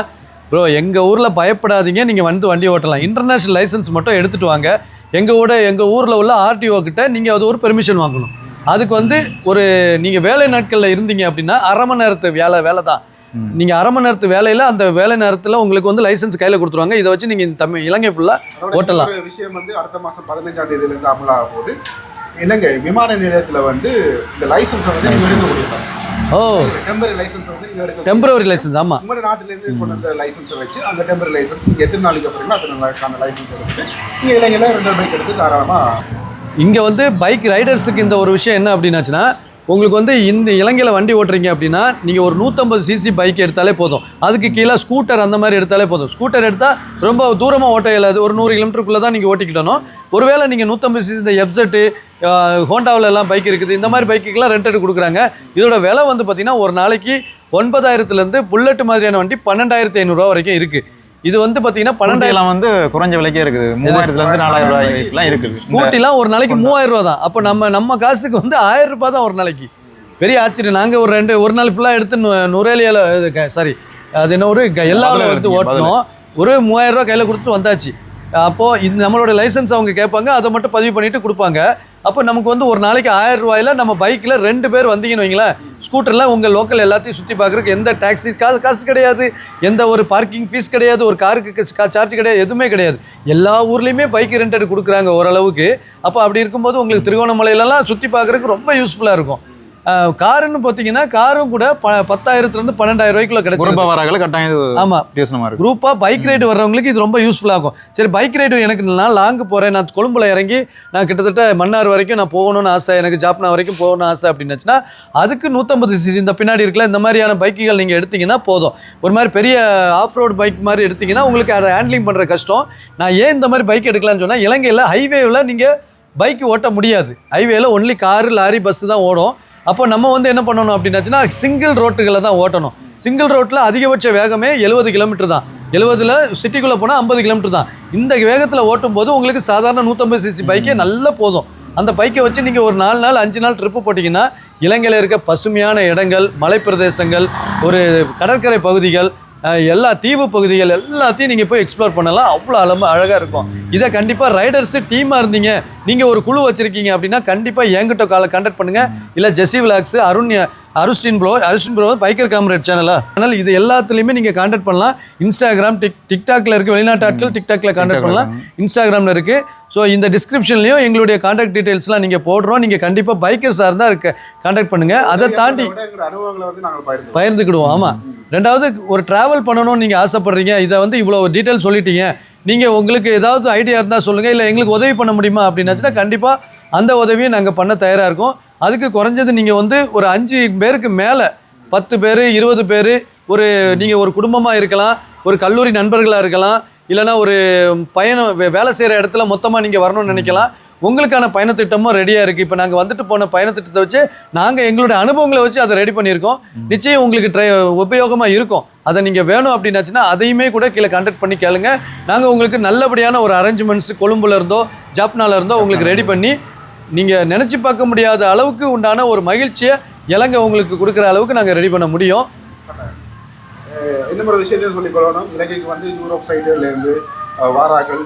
ப்ரோ எங்கள் ஊரில் பயப்படாதீங்க, நீங்கள் வந்து வண்டி ஓட்டலாம், இன்டர்நேஷ்னல் லைசன்ஸ் மட்டும் எடுத்துகிட்டு வாங்க. எங்கள் ஊரில் உள்ள ஆர்டிஓ கிட்ட நீங்கள் அது ஒரு பெர்மிஷன் வாங்கணும். அதுக்கு வந்து நீங்கள் வேலை நாட்களில் இருந்தீங்க அப்படின்னா அரை மணி நேரத்து வேலை தான். நீங்கள் அரை மணி நேரத்து வேலையில் அந்த வேலை நேரத்தில் உங்களுக்கு வந்து லைசன்ஸ் கையில் கொடுத்துருவாங்க. இதை வச்சு நீங்கள் இலங்கை ஃபுல்லாக ஓட்டலாம். ஒரு விஷயம் வந்து அடுத்த மாதம் 15ஆம் தேதியிலேருந்து அமலாக போகுது. இலங்கை விமான நிலையத்தில் வந்து இந்த லைசன்ஸை வந்து நீங்கள் கொடுப்பாங்க. ஓ டெம்பரரி லைசன்ஸ் வந்து டெம்பரரி லைசன்ஸ். ஆமாம் உங்கள் நாட்டிலேருந்து கொண்டு வந்த லைசன்ஸை வச்சு அந்த டெம்பரரி லைசன்ஸ் நீங்கள் எத்தனை நாளைக்கு அப்புறமா அந்த லைசன்ஸ் எடுத்துட்டு நீங்கள் இலங்கையில் 2 பைக் எடுத்து தாராளமாக. இங்கே வந்து பைக் ரைடர்ஸுக்கு இந்த ஒரு விஷயம் என்ன அப்படின்னாச்சுன்னா, உங்களுக்கு வந்து இந்த இலங்கையில் வண்டி ஓட்டுறீங்க அப்படின்னா நீங்கள் ஒரு 150 சிசி பைக் எடுத்தாலே போதும். அதுக்கு கீழே ஸ்கூட்டர் அந்த மாதிரி எடுத்தாலே போதும். ஸ்கூட்டர் எடுத்தால் ரொம்ப தூரமாக ஓட்ட இயலாது, ஒரு 100 கிலோமீட்டருக்குள்ளே தான் நீங்கள் ஓட்டிக்கிட்டணும். ஒருவேளை நீங்கள் 150 சிசி இந்த எஃப்செட்டு ஹோண்டாவில் எல்லாம் பைக் இருக்குது, இந்த மாதிரி பைக்குக்கெல்லாம் ரெண்ட் கொடுக்குறாங்க. இதோட விலை வந்து பார்த்திங்கன்னா ஒரு நாளைக்கு 9,000லேருந்து புல்லட் மாதிரியான வண்டி 12,500 வரைக்கும் இருக்குது. இது வந்து பார்த்தீங்கன்னா 12,000 வந்து குறைஞ்ச விலைக்கே இருக்குது. 3000லேருந்து 4000 ரூபாய்க்குலாம் இருக்குது. ஸ்கூட்டிலாம் ஒரு நாளைக்கு 3000 ரூபா தான். அப்போ நம்ம காசுக்கு வந்து 1000 ரூபாய் தான் ஒரு நாளைக்கு. பெரிய ஆச்சரியம். நாங்கள் ஒரு நாள் ஃபுல்லாக எடுத்து நுரேலியாவில் சாரி அது என்ன எல்லாவில் எடுத்து ஓட்டணும். ஒரு 3000 ரூபா கையில் கொடுத்து வந்தாச்சு. அப்போது இது நம்மளோட லைசன்ஸ் அவங்க கேட்பாங்க, அதை மட்டும் பதிவு பண்ணிவிட்டு கொடுப்பாங்க. அப்போ நமக்கு வந்து ஒரு நாளைக்கு 1000 ரூபாயில் நம்ம பைக்கில் 2 பேர் வந்தீங்கன்னு வைங்களேன், ஸ்கூட்டரில் உங்கள் லோக்கல் எல்லாத்தையும் சுற்றி பார்க்குறதுக்கு எந்த டாக்ஸி காசு கிடையாது, எந்த ஒரு பார்க்கிங் ஃபீஸ் கிடையாது, ஒரு காருக்கு சார்ஜ் கிடையாது, எதுவுமே கிடையாது. எல்லா ஊர்லேயுமே பைக் ரெண்டட் கொடுக்குறாங்க ஓரளவுக்கு. அப்போ அப்படி இருக்கும்போது உங்களுக்கு திருகோணமலையிலலாம் சுற்றி பார்க்குறதுக்கு ரொம்ப யூஸ்ஃபுல்லாக இருக்கும். காருன்னு பார்த்தீங்கன்னா காரும் கூட 10,000லேருந்து 12,000 ரூபாய்க்குள்ள கிடைக்கும். ஆமாம் குரூப்பாக பைக் ரைடு வர்றவங்களுக்கு இது ரொம்ப யூஸ்ஃபுல்லாக இருக்கும். சரி பைக் ரைடு எனக்கு நான் லாங்கு போகிறேன், நான் கொழும்புல இறங்கி நான் கிட்டத்தட்ட மன்னார் வரைக்கும் நான் போகணும்னு ஆசை, எனக்கு ஜாஃப்னா வரைக்கும் போகணும்னு ஆசை அப்படின்னுச்சுன்னா அதுக்கு 150 சிசி இந்த பின்னாடி இருக்கல இந்த மாதிரியான பைக்குகள் நீங்கள் எடுத்திங்கன்னா போதும். ஒரு மாதிரி பெரிய ஆஃப் ரோடு பைக் மாதிரி எடுத்திங்கன்னா உங்களுக்கு அதை ஹேண்ட்லிங் பண்ணுற கஷ்டம். நான் ஏன் இந்த மாதிரி பைக் எடுக்கலான்னு சொன்னால், இலங்கையில் ஹைவேவில் நீங்கள் பைக் ஓட்ட முடியாது. ஹைவேயில் ஒன்லி காரு லாரி பஸ்ஸு தான் ஓடும். அப்போ நம்ம வந்து என்ன பண்ணணும் அப்படின்னாச்சுன்னா சிங்கிள் ரோட்டுகளை தான் ஓட்டணும். சிங்கிள் ரோட்டில் அதிகபட்ச வேகமே 70 கிலோமீட்டர் தான். 70ல் சிட்டிக்குள்ளே போனால் 50 கிலோமீட்டர் தான். இந்த வேகத்தில் ஓட்டும் போது உங்களுக்கு சாதாரண 150 சிசி பைக்கே நல்லா போதும். அந்த பைக்கை வச்சு நீங்கள் ஒரு 4 நாள் 5 நாள் ட்ரிப்பு போட்டிங்கன்னா இலங்கையில் இருக்க பசுமையான இடங்கள், மலைப்பிரதேசங்கள், ஒரு கடற்கரை பகுதிகள், எல்லா தீவு பகுதிகள் எல்லாத்தையும் நீங்கள் போய் எக்ஸ்ப்ளோர் பண்ணலாம். அவ்வளோ அழகாக இருக்கும். இதை கண்டிப்பாக ரைடர்ஸு டீமாக இருந்தீங்க, நீங்கள் ஒரு குழு வச்சுருக்கீங்க அப்படின்னா கண்டிப்பாக என்கிட்ட கான்டாக்ட் பண்ணுங்கள். இல்லை ஜெஸ்ஸி விலாக்ஸு அருஸ்டின் ப்ரோ பைக்கர் காம்ரேட் சேனல் இது எல்லாத்துலேயுமே நீங்கள் கான்டாக்ட் பண்ணலாம். இன்ஸ்டாகிராம் டிக்டாக்ல இருக்குது, வெளிநாட்டு ஆட்கள் டிக்டாக்ல கான்டாக்ட் பண்ணலாம், இன்ஸ்டாகிராமில் இருக்குது. ஸோ இந்த டிஸ்கிரிப்ஷன்லையும் எங்களுடைய கான்டாக்ட் டீட்டெயில்ஸ்லாம் நீங்கள் போடுறோம். நீங்கள் கண்டிப்பாக பைக்கர்ஸாக இருந்தால் கான்டாக்ட் பண்ணுங்கள். அதை தாண்டி அனுபவங்களை வந்து நாங்கள் பகிர்ந்துக்கிடுவோம். ஆமாம். ரெண்டாவது ஒரு ட்ராவல் பண்ணணும்னு நீங்கள் ஆசைப்பட்றீங்க, இதை வந்து இவ்வளோ டீட்டெயில் சொல்லிட்டீங்க, நீங்கள் உங்களுக்கு ஏதாவது ஐடியா இருந்தால் சொல்லுங்கள், இல்லை எங்களுக்கு உதவி பண்ண முடியுமா அப்படின்னாச்சுன்னா கண்டிப்பாக அந்த உதவியை நாங்கள் பண்ண தயாராக இருக்கோம். அதுக்கு குறைஞ்சது நீங்கள் வந்து ஒரு 5 பேருக்கு மேலே 10 பேர் 20 பேர் நீங்கள் ஒரு குடும்பமாக இருக்கலாம், ஒரு கல்லூரி நண்பர்களாக இருக்கலாம், இல்லைனா ஒரு பயணம் வேலை செய்கிற இடத்துல மொத்தமாக நீங்கள் வரணும்னு நினைக்கலாம். உங்களுக்கான பயணத்திட்டமும் ரெடியாக இருக்குது. இப்போ நாங்கள் வந்துட்டு போன பயணத்திட்டத்தை வச்சு நாங்கள் எங்களுடைய அனுபவங்களை வச்சு அதை ரெடி பண்ணியிருக்கோம். நிச்சயம் உங்களுக்கு உபயோகமாக இருக்கும். அதை நீங்கள் வேணும் அப்படின்னாச்சுன்னா அதையுமே கூட கீழே கான்டாக்ட் பண்ணி கேளுங்க. நாங்கள் உங்களுக்கு நல்லபடியான ஒரு அரேஞ்ச்மெண்ட்ஸ் கொழும்புல இருந்தோ ஜாப்னால இருந்தோ உங்களுக்கு ரெடி பண்ணி நீங்கள் நினச்சி பார்க்க முடியாத அளவுக்கு உண்டான ஒரு மகிழ்ச்சியை இலங்கை உங்களுக்கு கொடுக்குற அளவுக்கு நாங்கள் ரெடி பண்ண முடியும். இன்னும் ஒரு விஷயத்தை சொல்லிக் கொள்ளணும். இலங்கைக்கு வந்து யூரோப் சைடுலேருந்து வாராக்கள்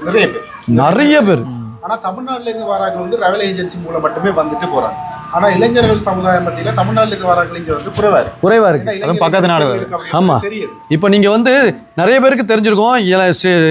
நிறைய பேர். ஆனால் தமிழ்நாட்டிலேருந்து வாராக்கள் வந்து டிராவல் ஏஜென்சி மூலம் மட்டுமே வந்துட்டு போகிறாங்க. ஆனால் இளைஞர்கள் சமுதாயம் மத்தியில் தமிழ்நாட்டிலேருந்து வாராக்கள் இங்கே வந்து குறைவாக இருக்குது. பக்கத்து நாடு. ஆமாம். இப்போ நீங்கள் வந்து நிறைய பேருக்கு தெரிஞ்சிருக்கோம்.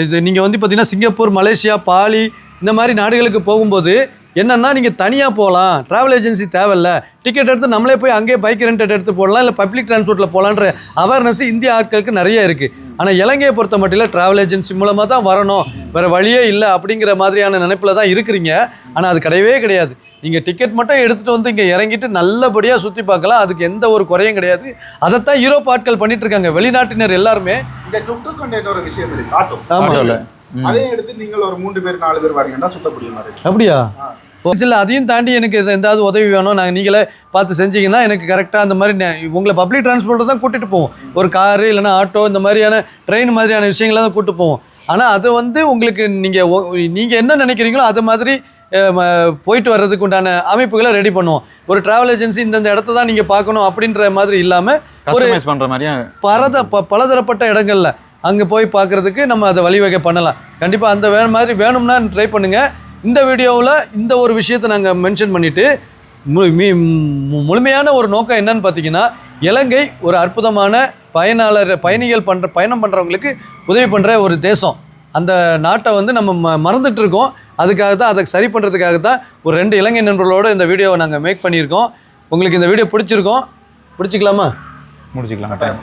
இது நீங்கள் வந்து பார்த்தீங்கன்னா சிங்கப்பூர், மலேசியா, பாலி இந்த மாதிரி நாடுகளுக்கு போகும்போது என்னென்னா நீங்கள் தனியாக போகலாம், ட்ராவல் ஏஜென்சி தேவையில்ல, டிக்கெட் எடுத்து நம்மளே போய் அங்கேயே பைக் ரெண்டட் எடுத்து போடலாம், இல்லை பப்ளிக் டிரான்ஸ்போர்ட்டில் போகலான்ற அவேர்னஸ் இந்திய ஆட்களுக்கு நிறைய இருக்குது. ஆனால் இலங்கையை பொறுத்த மட்டும் ட்ராவல் ஏஜென்சி மூலமாக தான் வரணும், வேறு வழியே இல்லை அப்படிங்கிற மாதிரியான நினைப்பில் தான் இருக்கிறீங்க. ஆனால் அது கிடையவே கிடையாது. நீங்கள் டிக்கெட் மட்டும் எடுத்துகிட்டு வந்து இங்கே இறங்கிட்டு நல்லபடியாக சுற்றி பார்க்கலாம். அதுக்கு எந்த ஒரு குறையும் கிடையாது. அதைத்தான் யூரோப் ஆட்கள் பண்ணிட்டு இருக்காங்க, வெளிநாட்டினர் எல்லாருமே. இந்த டுக் டுக் ஒரு விஷயம் இருக்குது. ஆமாம். அதையும் எடுத்து நீங்கள் ஒரு 3 பேர் 4 பேர் வரீங்கன்னா சுத்தக்கூடிய மாதிரி. அப்படியா? இல்லை அதையும் தாண்டி எனக்கு எதாவது உதவி வேணும், நாங்கள் நீங்களே பார்த்து செஞ்சீங்கன்னா எனக்கு கரெக்டாக அந்த மாதிரி உங்களை பப்ளிக் டிரான்ஸ்போர்ட்டில் தான் கூட்டிகிட்டு போவோம். ஒரு காரு இல்லைனா ஆட்டோ இந்த மாதிரியான ட்ரெயின் மாதிரியான விஷயங்களை தான் கூப்பிட்டு போவோம். ஆனால் அதை வந்து உங்களுக்கு நீங்கள் என்ன நினைக்கிறீங்களோ அது மாதிரி போயிட்டு வர்றதுக்கு உண்டான அமைப்புகளை ரெடி பண்ணுவோம். ஒரு ட்ராவல் ஏஜென்சி இந்த இடத்த தான் நீங்கள் பார்க்கணும் அப்படின்ற மாதிரி இல்லாமல் கஸ்டமைஸ் பண்ணுற மாதிரியும் பலதரப்பட்ட இடங்கள்ல அங்கே போய் பார்க்குறதுக்கு நம்ம அதை வழிவகை பண்ணலாம். கண்டிப்பாக அந்த மாதிரி வேணும்னா ட்ரை பண்ணுங்கள். இந்த வீடியோவில் இந்த ஒரு விஷயத்தை நாங்கள் மென்ஷன் பண்ணிவிட்டு முழுமையான ஒரு நோக்கம் என்னன்னு பார்த்தீங்கன்னா, இலங்கை ஒரு அற்புதமான பயணம் பண்ணுறவங்களுக்கு உதவி பண்ணுற ஒரு தேசம். அந்த நாட்டை வந்து நம்ம மறந்துட்டு இருக்கோம். அதுக்காக தான், அதை சரி பண்ணுறதுக்காக தான் ஒரு 2 இலங்கை நண்பர்களோடு இந்த வீடியோவை நாங்கள் மேக் பண்ணியிருக்கோம். உங்களுக்கு இந்த வீடியோ பிடிச்சிக்கலாமா? முடிச்சுக்கலாம்.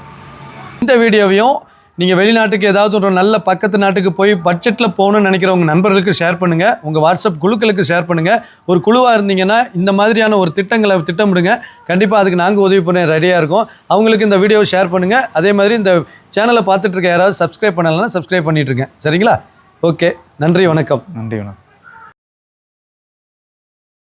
இந்த வீடியோவையும் நீங்கள் வெளிநாட்டுக்கு ஏதாவது ஒரு நல்ல பக்கத்து நாட்டுக்கு போய் பட்ஜெட்டில் போகணும்னு நினைக்கிற உங்கள் நண்பர்களுக்கு ஷேர் பண்ணுங்கள். உங்கள் வாட்ஸ்அப் குழுக்களுக்கு ஷேர் பண்ணுங்கள். ஒரு குழுவாக இருந்தீங்கன்னா இந்த மாதிரியான ஒரு திட்டங்களை திட்டமிடுங்க. கண்டிப்பாக அதுக்கு நாங்கள் உதவி பண்ண ரெடியாக இருக்கோம். அவங்களுக்கு இந்த வீடியோவை ஷேர் பண்ணுங்கள். அதே மாதிரி இந்த சேனலை பார்த்துட்டு இருக்க யாராவது சப்ஸ்கிரைப் பண்ணலைன்னா சப்ஸ்கிரைப் பண்ணிட்டுருக்கேன். சரிங்களா? ஓகே, நன்றி, வணக்கம். நன்றி, வணக்கம்.